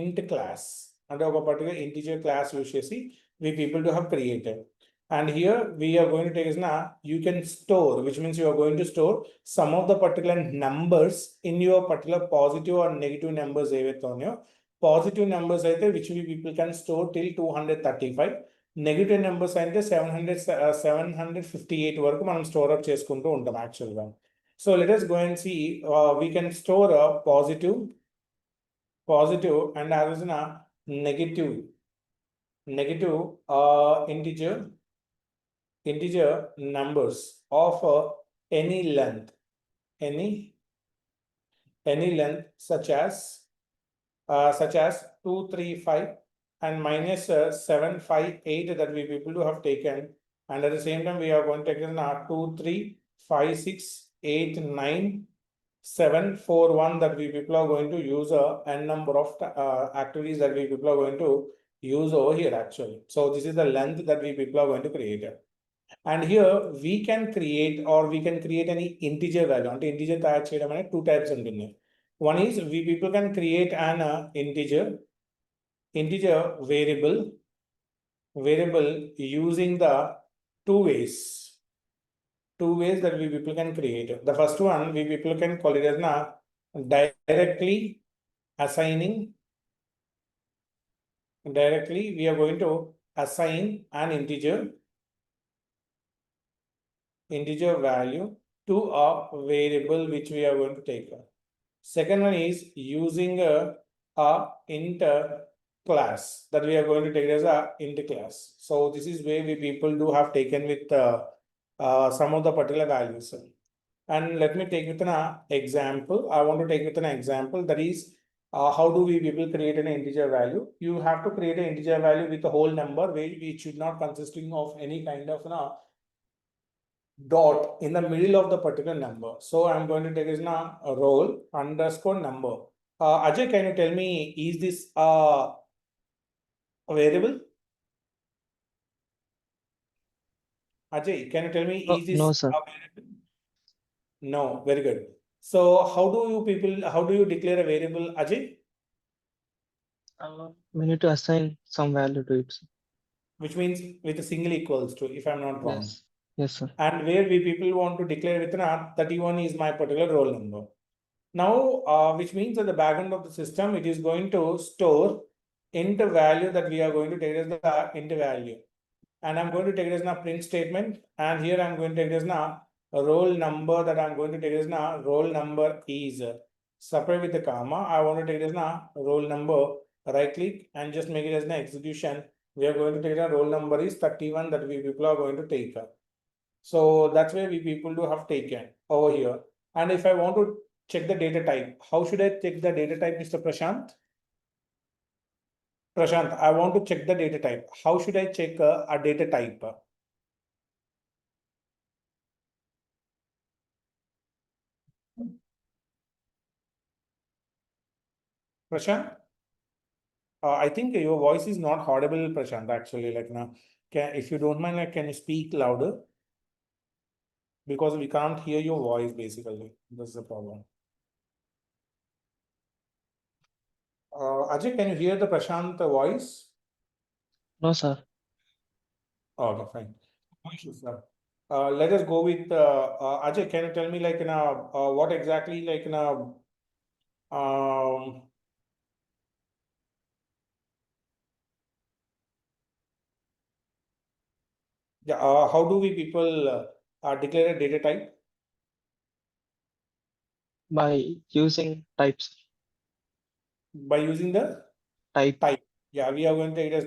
int class, and a particular integer class use chesi we people to have created. And here we are going to take is you can store, which means you are going to store some of the particular numbers in your particular positive or negative numbers. Positive numbers which we people can store till 235. Negative numbers అంటే 758 వరకు మనం store up చేసుకుంటూ ఉంటాం యాక్చువల్గా. So let us go and see we can store a positive and as a negative integer numbers of any length such as 235 and minus 758 that we people to have taken, and at the same time we are going to take 2 3 5 6 8 9 7 4 1 that we people are going to use n number of activities that we people are going to use over here actually. So this is the length that we people are going to create. And here we can create any integer value. And integer two types. One is we people can create an integer variable, variable using the two ways that we people can create. The first one we people can call it as na directly assigning. Directly we are going to assign an integer value to a variable which we are going to take. Second one is using a int class that we are going to take as a int class. So this is where we people do have taken with some of the particular values. And let me take with an example. I want to take with an example that is how do we people create an integer value? You have to create an integer value with a whole number which should not consisting of any kind of dot in the middle of the particular number. So I'm going to take is now a roll underscore number. Ajay, can you tell me, is this a variable? Ajay, can you tell me, is this No, sir. a variable? No, very good. So how do you declare a variable, Ajay? We need to assign some value to it, sir. Which means with a single equals to, if I'm not wrong. Yes. Yes, sir. And where we people want to declare with an 31 is my particular roll number. Now, which means at the back end of the system, it is going to store int value that we are going to take as the int value. And I'm going to take it as a print statement. And here I'm going to take it as a roll number that I'm going to take it as a roll number is separate with the comma. I want to take it as a roll number, right click and just make it as an execution. We are going to take a roll number is 31 that we people are going to take. So that's where we people do have taken over here. And if I want to check the data type, how should I check the data type, Mr. Prashant? Prashant, I want to check the data type. How should I check a data type? Prashant, I think your voice is not audible, Prashant, actually. Like now, if you don't mind, like, can you speak louder? Because we can't hear your voice, basically. That's the problem. Ajay, can you hear the Prashant voice? No, sir. Okay, fine. No issues, sir. Let us go with Ajay. Can you tell me, like, what exactly, like, yeah, how do we people declare a data type? By using types. By using the Type. type. Yeah, we are going to take it as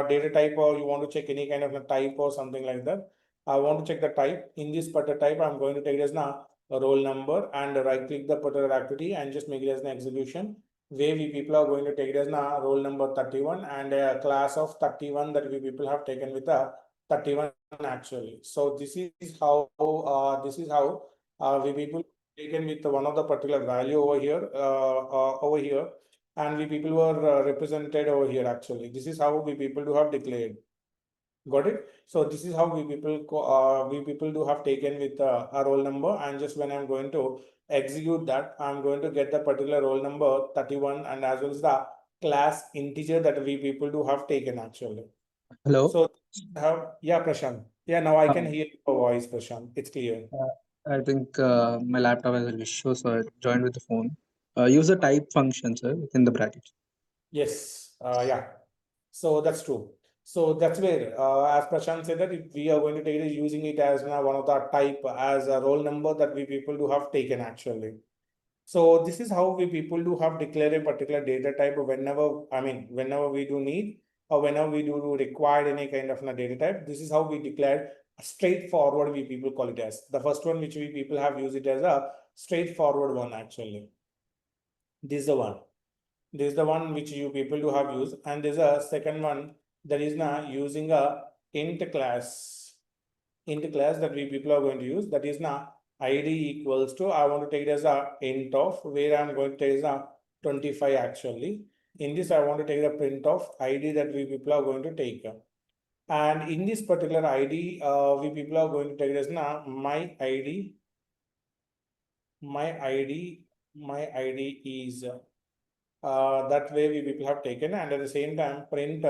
data type, or you want to check any kind of a type or something like that. I want to check the type. In this particular type, I'm going to take it as a roll number and right click the particular activity and just make it as an execution. Where we people are going to take it as a roll number 31 and a class of 31 that we people have taken with a 31 actually. So this is how we people taken with one of the particular value over here. And we people were represented over here actually. This is how we people do have declared. Got it? So this is how we people do have taken with a roll number, and just when I'm going to execute that, I'm going to get the particular roll number 31 and as well as the class integer that we people do have taken actually. Hello. So yeah, Prashant. Yeah, now I can Um, hear your voice, Prashant. It's clear. I think my laptop has an issue, so I joined with the phone. Use the type function, sir, within the bracket. Yes, yeah. So that's true. So that's where, as Prashant said, that if we are going to take it using it as one of the type as a roll number that we people do have taken actually. So this is how we people do have declared a particular data type whenever we do need or whenever we do require any kind of a data type. This is how we declare a straightforward, we people call it as. The first one which we people have used it as a straightforward one actually. This is the one. This is the one which you people do have used, and there's a second one that is now using a int class that we people are going to use, that is now id equals to, I want to take it as a int of, where I'm going to take as a 25 actually. In this I want to take the print of id that we people are going to take, and in this particular id we people are going to take it as now my id is that way we people have taken, and at the same time print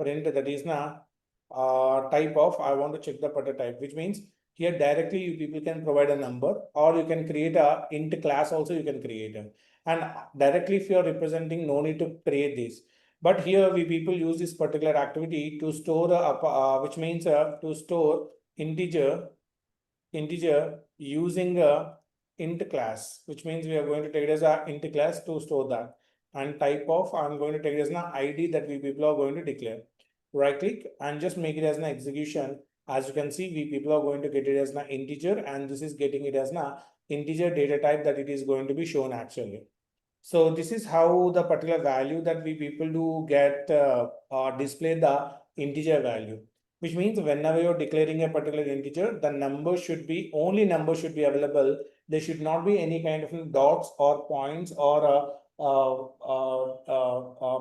print that is na type of, I want to check the particular type, which means here directly you people can provide a number, or you can create a int class also you can create. And directly if you are representing, no need to create this. But here we people use this particular activity to store which means to store integer using a int class, which means we are going to take it as a int class to store that. And type of, I'm going to take it as an ID that we people are going to declare. Right click and just make it as an execution. As you can see, we people are going to get it as an integer, and this is getting it as an integer data type that it is going to be shown actually. So this is how the particular value that we people do get display the integer value, which means whenever you're declaring a particular integer, the number should be, only number should be available. There should not be any kind of dots or points or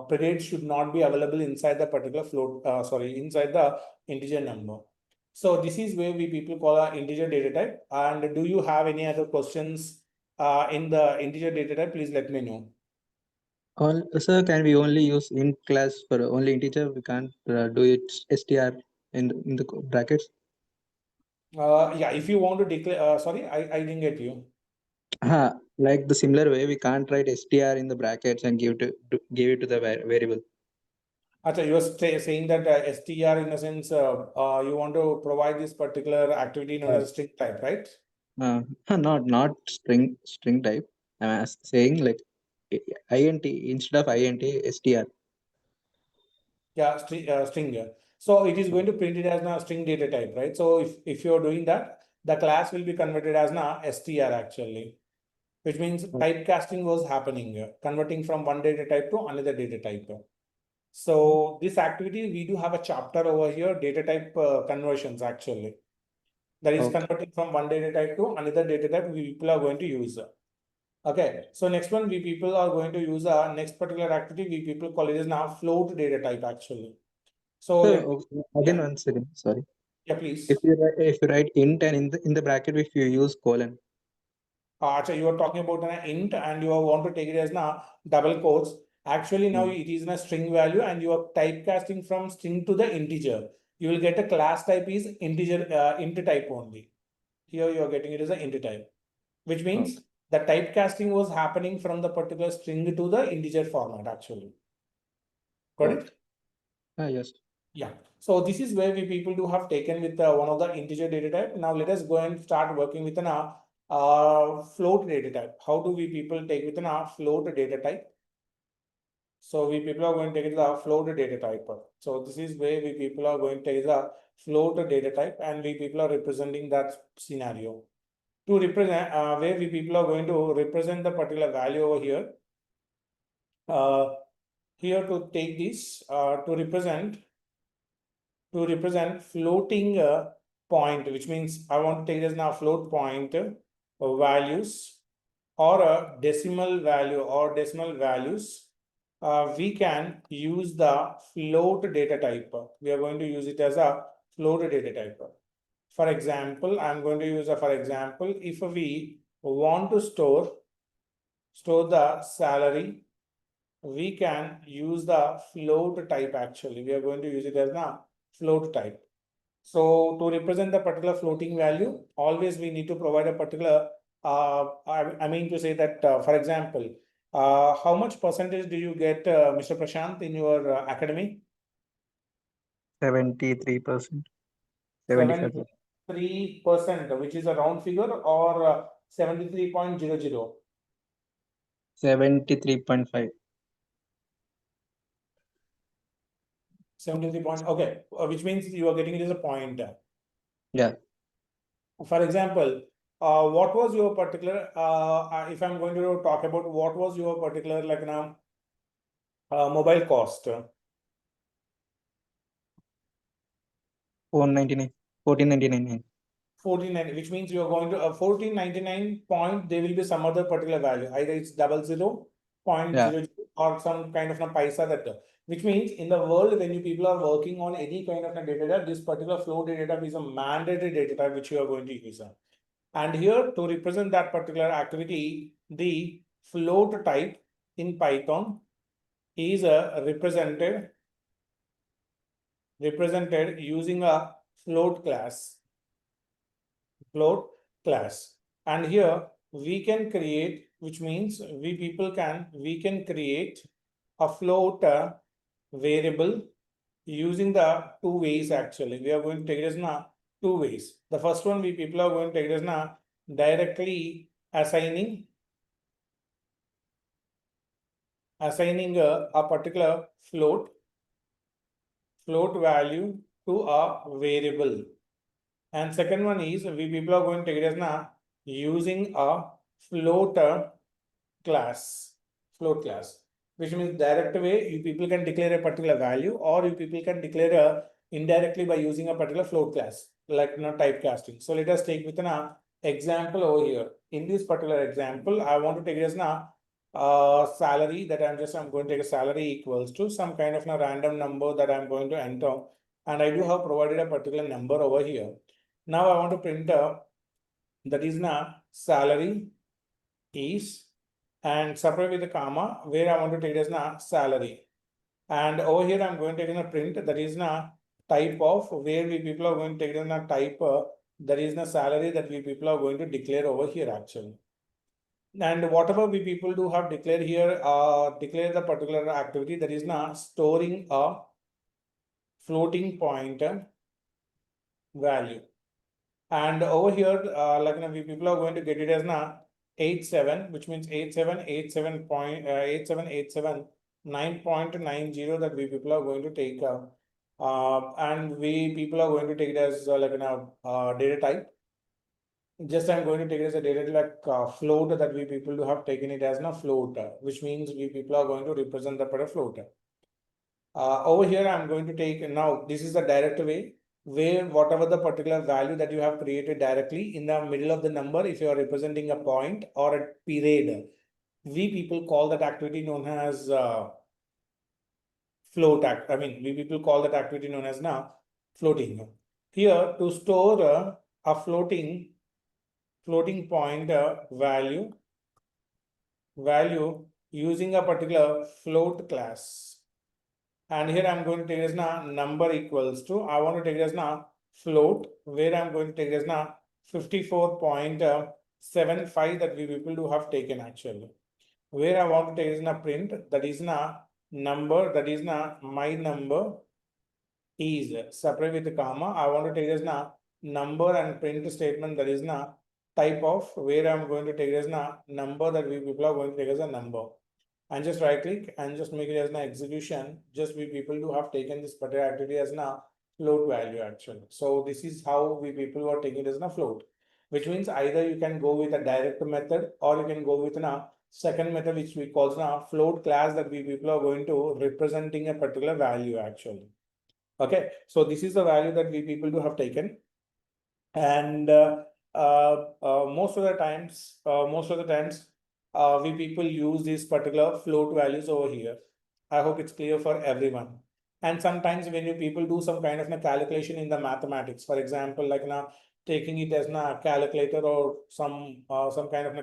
periods should not be available inside the particular float, inside the integer number. So this is where we people call our integer data type. And do you have any other questions in the integer data type? Please let me know. Sir, can we only use int class for only integer? We can't do it str in the brackets. Yeah, if you want to declare, sorry, I didn't get you. Like the similar way, we can't write str in the brackets and give it to the variable. Achha, you are saying that str in a sense, you want to provide this particular activity known as a string type, right? Not string type. I'm saying like int instead of int str. Yeah, string. So it is going to print it as a string data type, right? So if you're doing that, the class will be converted as a str actually, which means typecasting was happening, converting from one data type to another data type. So this activity, we do have a chapter over here, data type conversions actually. That is converting from one data type to another data type we people are going to use. Okay, so next one we people are going to use a next particular activity we people call it is now float data type actually. So Again, one second, sorry. Yeah, please. If you write int and in the bracket if you use colon. So you are talking about an int and you want to take it as na double quotes. Actually, now it is in a string value and you are typecasting from string to the integer. You will get a class type is integer int type only. Here you are getting it as an int type, which means the typecasting was happening from the particular string to the integer format actually. Got it? Yes. Yeah. So this is where we people do have taken with one of the integer data type. Now let us go and start working with an float data type. How do we people take with an float data type? So we people are going to take the float data type. So this is where we people are going to take the float data type, and we people are representing that scenario. To represent where we people are going to represent the particular value over here. Here to take this to represent floating point, which means I want to take this now float point values or a decimal value or decimal values. We can use the float data type. We are going to use it as a float data type. For example, I'm going to use a, for example, if we want to store the salary, we can use the float type actually. We are going to use it as the float type. So to represent the particular floating value, always we need to provide a particular, I mean to say that, for example, how much percentage do you get, Mr. Prashant, in your academy? 73%. 75%. 73%, which is a round figure, or 73.00? 73.5. 73 point, okay, which means you are getting it as a point. Yeah. For example, what was your particular, if I'm going to talk about what was your particular like now mobile cost? 1499. 1499. 1499, which means you are going to 1499 point, there will be some other particular value, either it's 00.00 or some kind of a paisa that, which means in the world when you people are working on any kind of a data type, this particular float data type is a mandatory data type which you are going to use. And here to represent that particular activity, the float type in Python is represented represented using a float class. Float class. And here we can create, which means we can create a float variable using the two ways actually. We are going to take it as now two ways. The first one we people are going to take it as now directly assigning a particular float value to a variable. And second one is we people are going to take it as now using a float class, which means direct way you people can declare a particular value, or you people can declare a indirectly by using a particular float class, like typecasting. So let us take with an example over here. In this particular example, I want to take it as now salary that I'm going to take a salary equals to some kind of a random number that I'm going to enter, and I do have provided a particular number over here. Now I want to print that is now salary is, and separate with the comma where I want to take it as now salary. And over here I'm going to take in a print that is now type of, where we people are going to take it in a type that is the salary that we people are going to declare over here actually. And whatever we people do have declared here, declare the particular activity that is now storing a floating point value. And over here, we people are going to get it as now 87, which means 8787.8787 9.90 that we people are going to take, and we people are going to take it as data type. Just I'm going to take it as a data float that we people do have taken it as a float, which means we people are going to represent the per float. Over here, I'm going to take now. This is the direct way where whatever the particular value that you have created directly in the middle of the number, if you are representing a point or a period, we people call that activity known as float act. I mean, we people call that activity known as now floating. Here to store a floating point value using a particular float class. And here I'm going to take as now number equals to, I want to take as now float, where I'm going to take as now 54.75 that we people do have taken actually. Where I want to take as now print, that is now number, that is now my number is, separate with the comma. I want to take as now number and print statement, that is now type of, where I'm going to take as now number that we people are going to take as a number. And just right click and just make it as an execution. Just we people do have taken this particular activity as a float value actually. So this is how we people are taking it as a float, which means either you can go with a direct method or you can go with a second method, which we call a float class that we people are going to representing a particular value actually. Okay, so this is the value that we people do have taken. And most of the times, we people use these particular float values over here. I hope it's clear for everyone. And sometimes when you people do some kind of a calculation in the mathematics, for example, like now taking it as a calculator or some kind of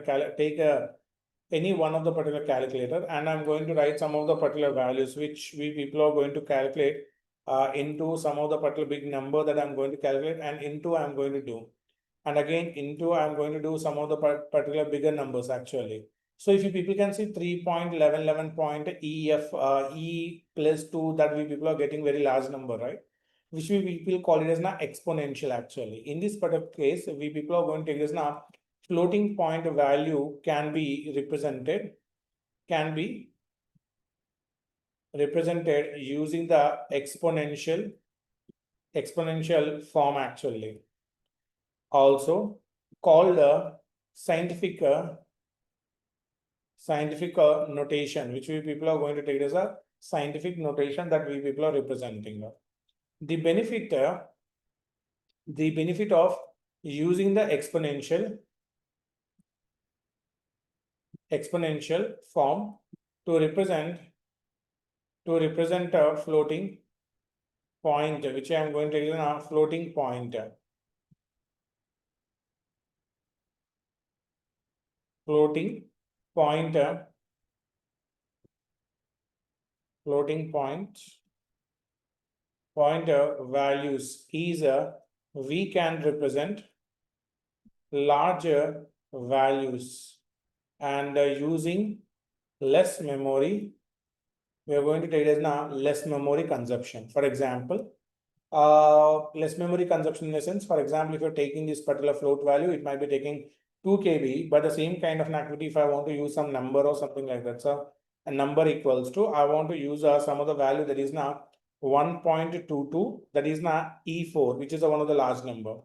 any one of the particular calculator, and I'm going to write some of the particular values which we people are going to calculate into some of the particular big number that I'm going to calculate, and into I'm going to do. And again, into I'm going to do some of the particular bigger numbers actually. So if you people can see 3.11 EF E plus 2, that we people are getting very large number, right? Which we people call it as now exponential actually. In this particular case, we people are going to take this now floating point value can be represented using the exponential form actually, also called a scientific notation, which we people are going to take as a scientific notation that we people are representing. The benefit of using the exponential form to represent a floating point, which I am going to use a floating point. Floating point pointer values is we can represent larger values and using less memory, we are going to take it as now less memory consumption. For example, less memory consumption in the sense, for example, if you're taking this particular float value, it might be taking 2 KB, but the same kind of an activity, if I want to use some number or something like that, so a number equals to, I want to use some of the value that is now 1.22, that is now E4, which is one of the large number,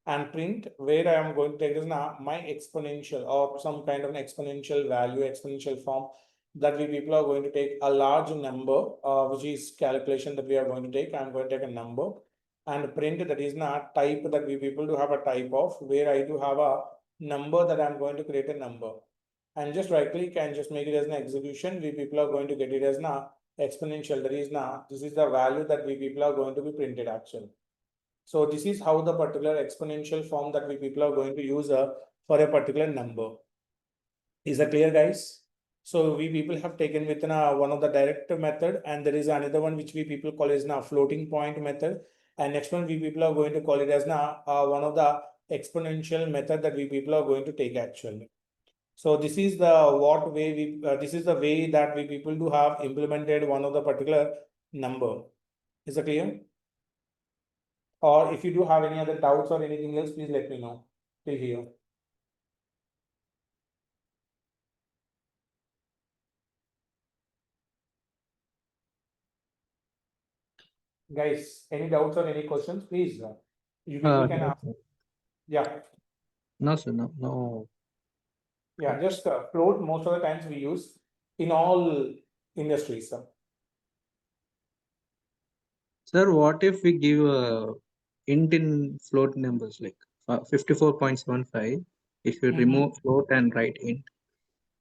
and print where I am going to take is now my exponential or some kind of an exponential value, exponential form that we people are going to take a large number, which is calculation that we are going to take. I'm going to take a number and print that is not type that we people do have a type of where I do have a number that I'm going to create a number and just right click and just make it as an execution. We people are going to get it as now exponential. That is now this is the value that we people are going to be printed actually. So this is how the particular exponential form that we people are going to use for a particular number. Is that clear, guys? So we people have taken within one of the direct method, and there is another one which we people call as now floating point method. And next one we people are going to call it as now one of the exponential method that we people are going to take actually. So this is the what way we this is the way that we people do have implemented one of the particular number. Is that clear? Or if you do have any other doubts or anything else, please let me know till here. Guys, any doubts or any questions, please. You people can No, ask. Yeah, no, sir, no. yeah, just float most of the times we use in all industries. Sir, what if we give int in float numbers like 54.75? If you remove float and write int,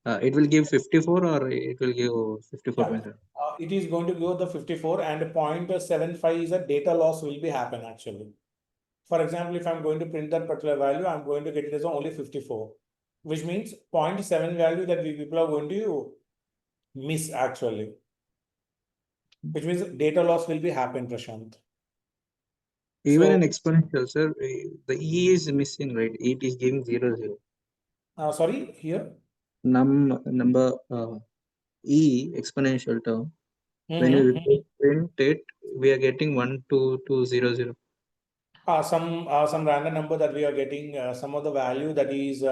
it will give 54 or it will give 54.7? It is going to go the 54 and 0.75 is a data loss will be happen actually. For example, if I'm going to print that particular value, I'm going to get it as only 54, which means 0.7 value that we people are going to miss actually, which means data loss will be happen, Prashant. Even So, in exponential, sir, the e is missing, right? It is giving 0, 0. sorry, here. Number e exponential term. When you print it, we are getting 12200. Some random number that we are getting, some of the value that is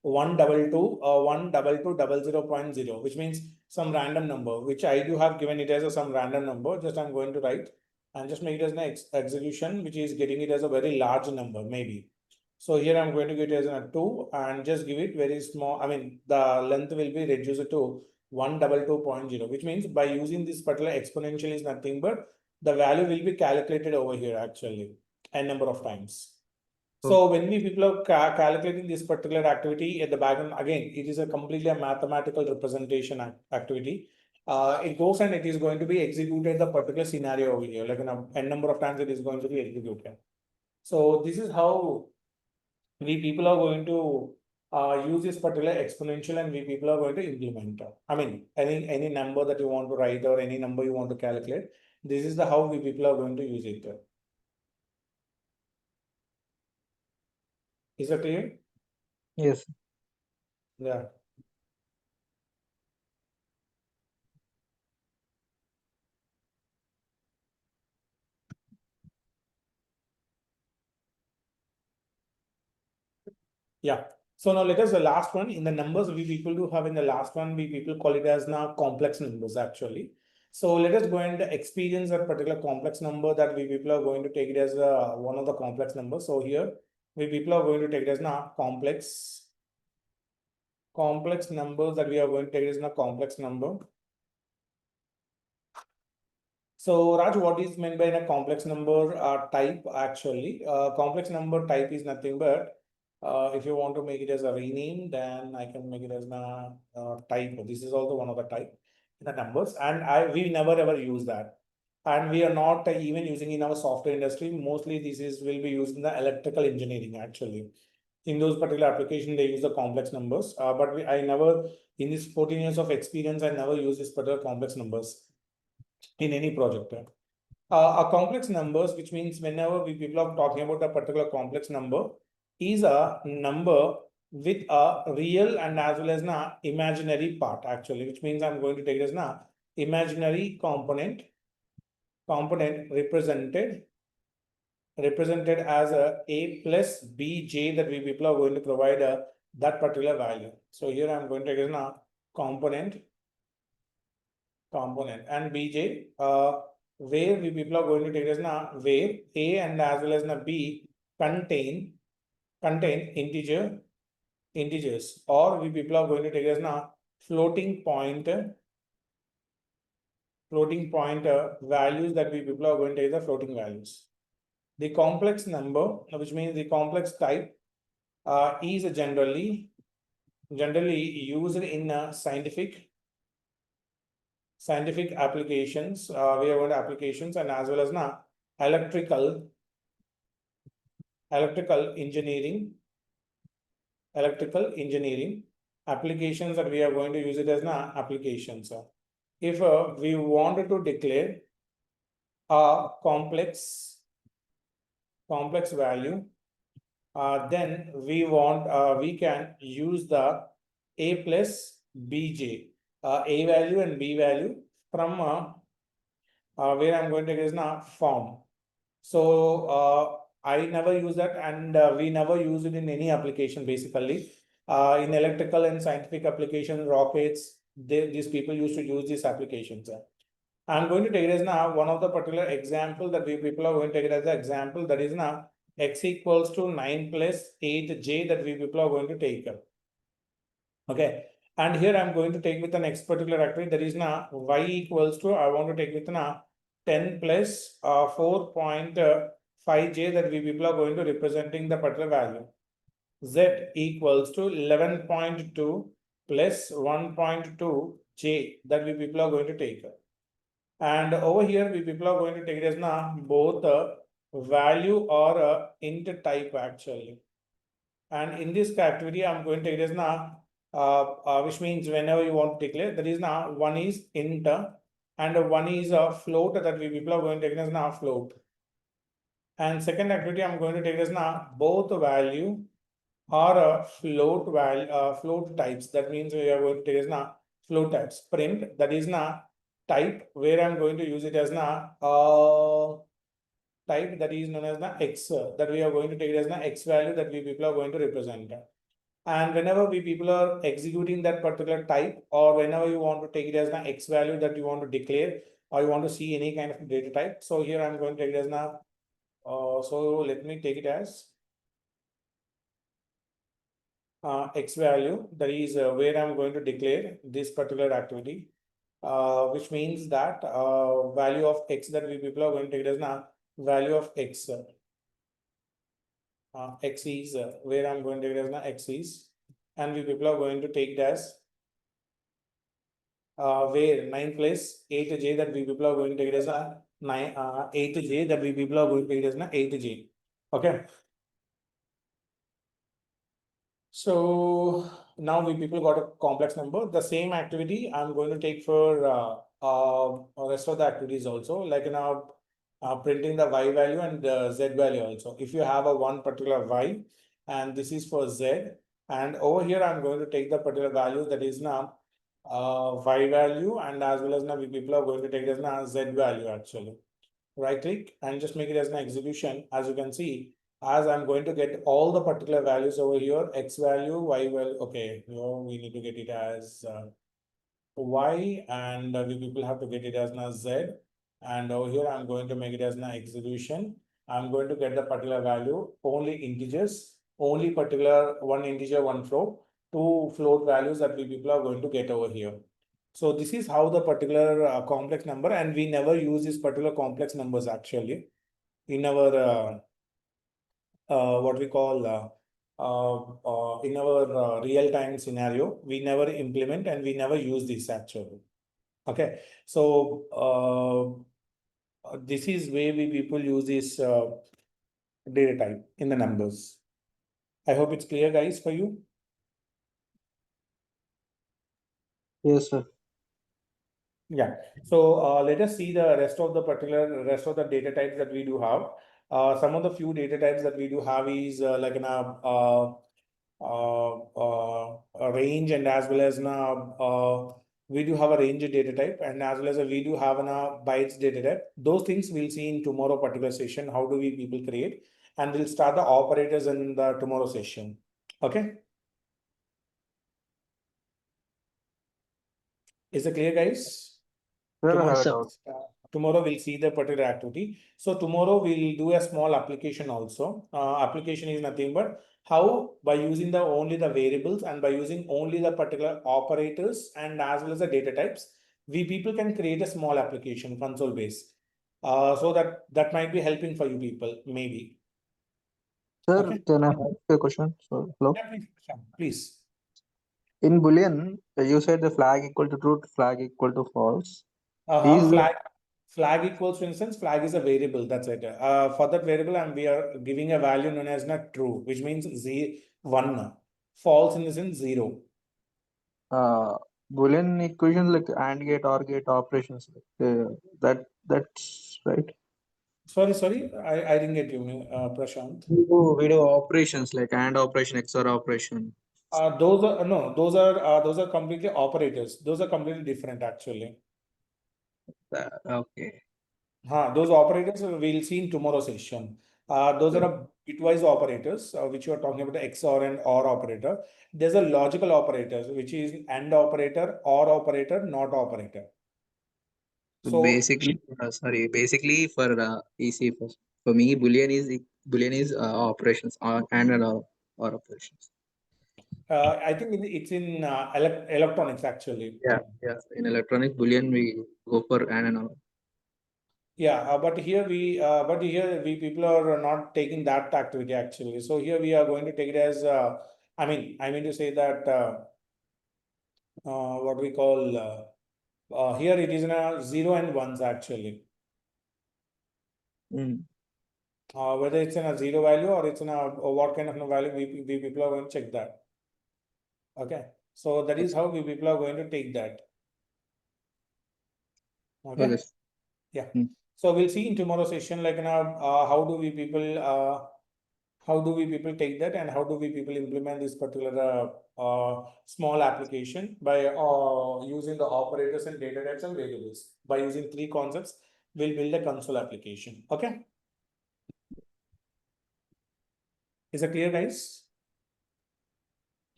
122,122,00.0, which means some random number, which I do have given it as some random number. Just I'm going to write and just make it as an execution, which is getting it as a very large number, maybe. So here I'm going to get it as a 2 and just give it very small. I mean, the length will be reduced to 122.0, which means by using this particular exponential is nothing but the value will be calculated over here actually n number of times. So when we people are calculating this particular activity at the background, again, it is a completely a mathematical representation activity. It goes and it is going to be executed the particular scenario over here, like n number of times it is going to be executed. So this is how we people are going to use this particular exponential and we people are going to implement. I mean, any number that you want to write or any number you want to calculate, this is the how we people are going to use it. Is that clear? Yes. Yeah. Yeah. So now let us the last one in the numbers we people do have in the last one we people call it as now complex numbers actually. So let us go and experience that particular complex number that we people are going to take it as one of the complex numbers. So here we people are going to take it as now complex numbers that we are going to take it as now complex number. So Raj, what is meant by a complex number type actually? Complex number type is nothing but if you want to make it as a rename, then I can make it as a type. This is also one of the type in the numbers, and we never ever use that, and we are not even using in our software industry. Mostly this is will be used in the electrical engineering actually. In those particular applications, they use the complex numbers, but I never in this 14 years of experience, I never use this particular complex numbers in any project. A complex numbers, which means whenever we people are talking about a particular complex number, is a number with a real and as well as an imaginary part actually, which means I'm going to take it as an imaginary component represented as a plus bj that we people are going to provide that particular value. So here I'm going to take it as a component and bj where we people are going to take it as where a and as well as b contain integers, or we people are going to take it as floating point values that we people are going to take the floating values. The complex number, which means the complex type, is generally used in scientific applications. We have got applications and as well as electrical engineering applications that we are going to use it as applications. If we wanted to declare a complex value, then we can use the a plus bj, a value and b value from where I'm going to take is form. So I never use that, and we never use it in any application basically. In electrical and scientific application, rockets, these people used to use these applications. I'm going to take it as now one of the particular example that we people are going to take it as an example, that is now x equals to 9 plus 8j that we people are going to take. Okay, and here I'm going to take with the next particular activity, that is now y equals to, I want to take with now 10 plus 4.5j that we people are going to representing the particular value. Z equals to 11.2 plus 1.2j that we people are going to take. And over here, we people are going to take it as now both value or int type actually. And in this activity, I'm going to take it as now, which means whenever you want to declare, that is now one is int and one is a float that we people are going to take it as now float. And second activity, I'm going to take it as now both value or float value, float types. That means we are going to take it as now float types. Print, that is now type, where I'm going to use it as now type that is known as the x, that we are going to take it as the x value that we people are going to represent. And whenever we people are executing that particular type, or whenever you want to take it as the x value that you want to declare, or you want to see any kind of data type. So here I'm going to take it as now. So let me take it as x value, that is where I'm going to declare this particular activity, which means that value of x that we people are going to take it as now value of x. X is where I'm going to take it as now x is, and we people are going to take it as where 9 plus 8j that we people are going to take it as a 8j that we people are going to take it as an 8j. Okay. So now we people got a complex number. The same activity I'm going to take for rest of the activities also, like now printing the y value and z value also. If you have a one particular y and this is for z, and over here I'm going to take the particular value that is now y value, and as well as now we people are going to take it as now z value actually. Right click and just make it as an execution. As you can see, as I'm going to get all the particular values over here, x value, y value. Okay, we need to get it as y, and we people have to get it as now z. And over here, I'm going to make it as an execution. I'm going to get the particular value, only integers, only particular one integer, one float, two float values that we people are going to get over here. So this is how the particular complex number, and we never use this particular complex numbers actually in our what we call in our real-time scenario. We never implement and we never use this actually. Okay, so this is where we people use this data type in the numbers. I hope it's clear, guys, for you. Yes, sir. Yeah. So let us see the rest of the data types that we do have. Some of the few data types that we do have is like in a range, and as well as we do have a range data type, and as well as we do have a bytes data type. Those things we'll see in tomorrow particular session. How do we people create? And we'll start the operators in the tomorrow session. Okay. Is it clear, guys? Sir, I Tomorrow, have a sir. doubt. tomorrow we'll see the particular activity. So tomorrow we'll do a small application also. Application is nothing but how, by using the only the variables and by using only the particular operators and as well as the data types, we people can create a small application console based. So that might be helping for you people, maybe. Sir, Okay. can I ask you a question? So, hello. Yeah, please, Prashant, please. In Boolean, you said the flag equal to true, flag equal to false. Is Flag equals, for instance, flag is a variable. That's it. For that variable, and we are giving a value known as not true, which means 1. False in the sense 0. Boolean equation like AND gate, OR gate operations. That's right. Sorry, I didn't get you, Prashant. We do operations like AND operation, XOR operation. Those are no, those are completely operators. Those are completely different, actually. Okay. Those operators we'll see in tomorrow session. Those are a bitwise operators, which you are talking about, the XOR and OR operator. There's a logical operators, which is AND operator, OR operator, not operator. So basically, basically for EC for me, Boolean is operations and or operations. I think it's in electronics, actually. Yeah. In electronic Boolean, we go for and or. Yeah, but here we people are not taking that activity, actually. So here we are going to take it as I mean to say that what we call here it is in a 0 and 1s, actually. Whether it's in a 0 value or it's in a or what kind of a value, we people are going to check that. Okay, so that is how we people are going to take that. Okay. Okay. Yeah. So we'll see in tomorrow's session, like how do we people take that, and how do we people implement this particular small application by using the operators and data types and variables. By using 3 concepts, we'll build a console application. Okay. Is it clear, guys?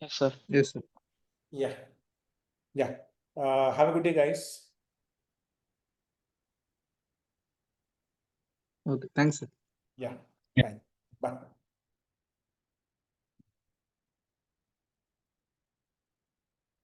Yes, sir. Yes, sir. Yeah. Yeah. Have a good day, guys. Okay. Thanks, sir. Yeah. Yeah. Fine. Bye.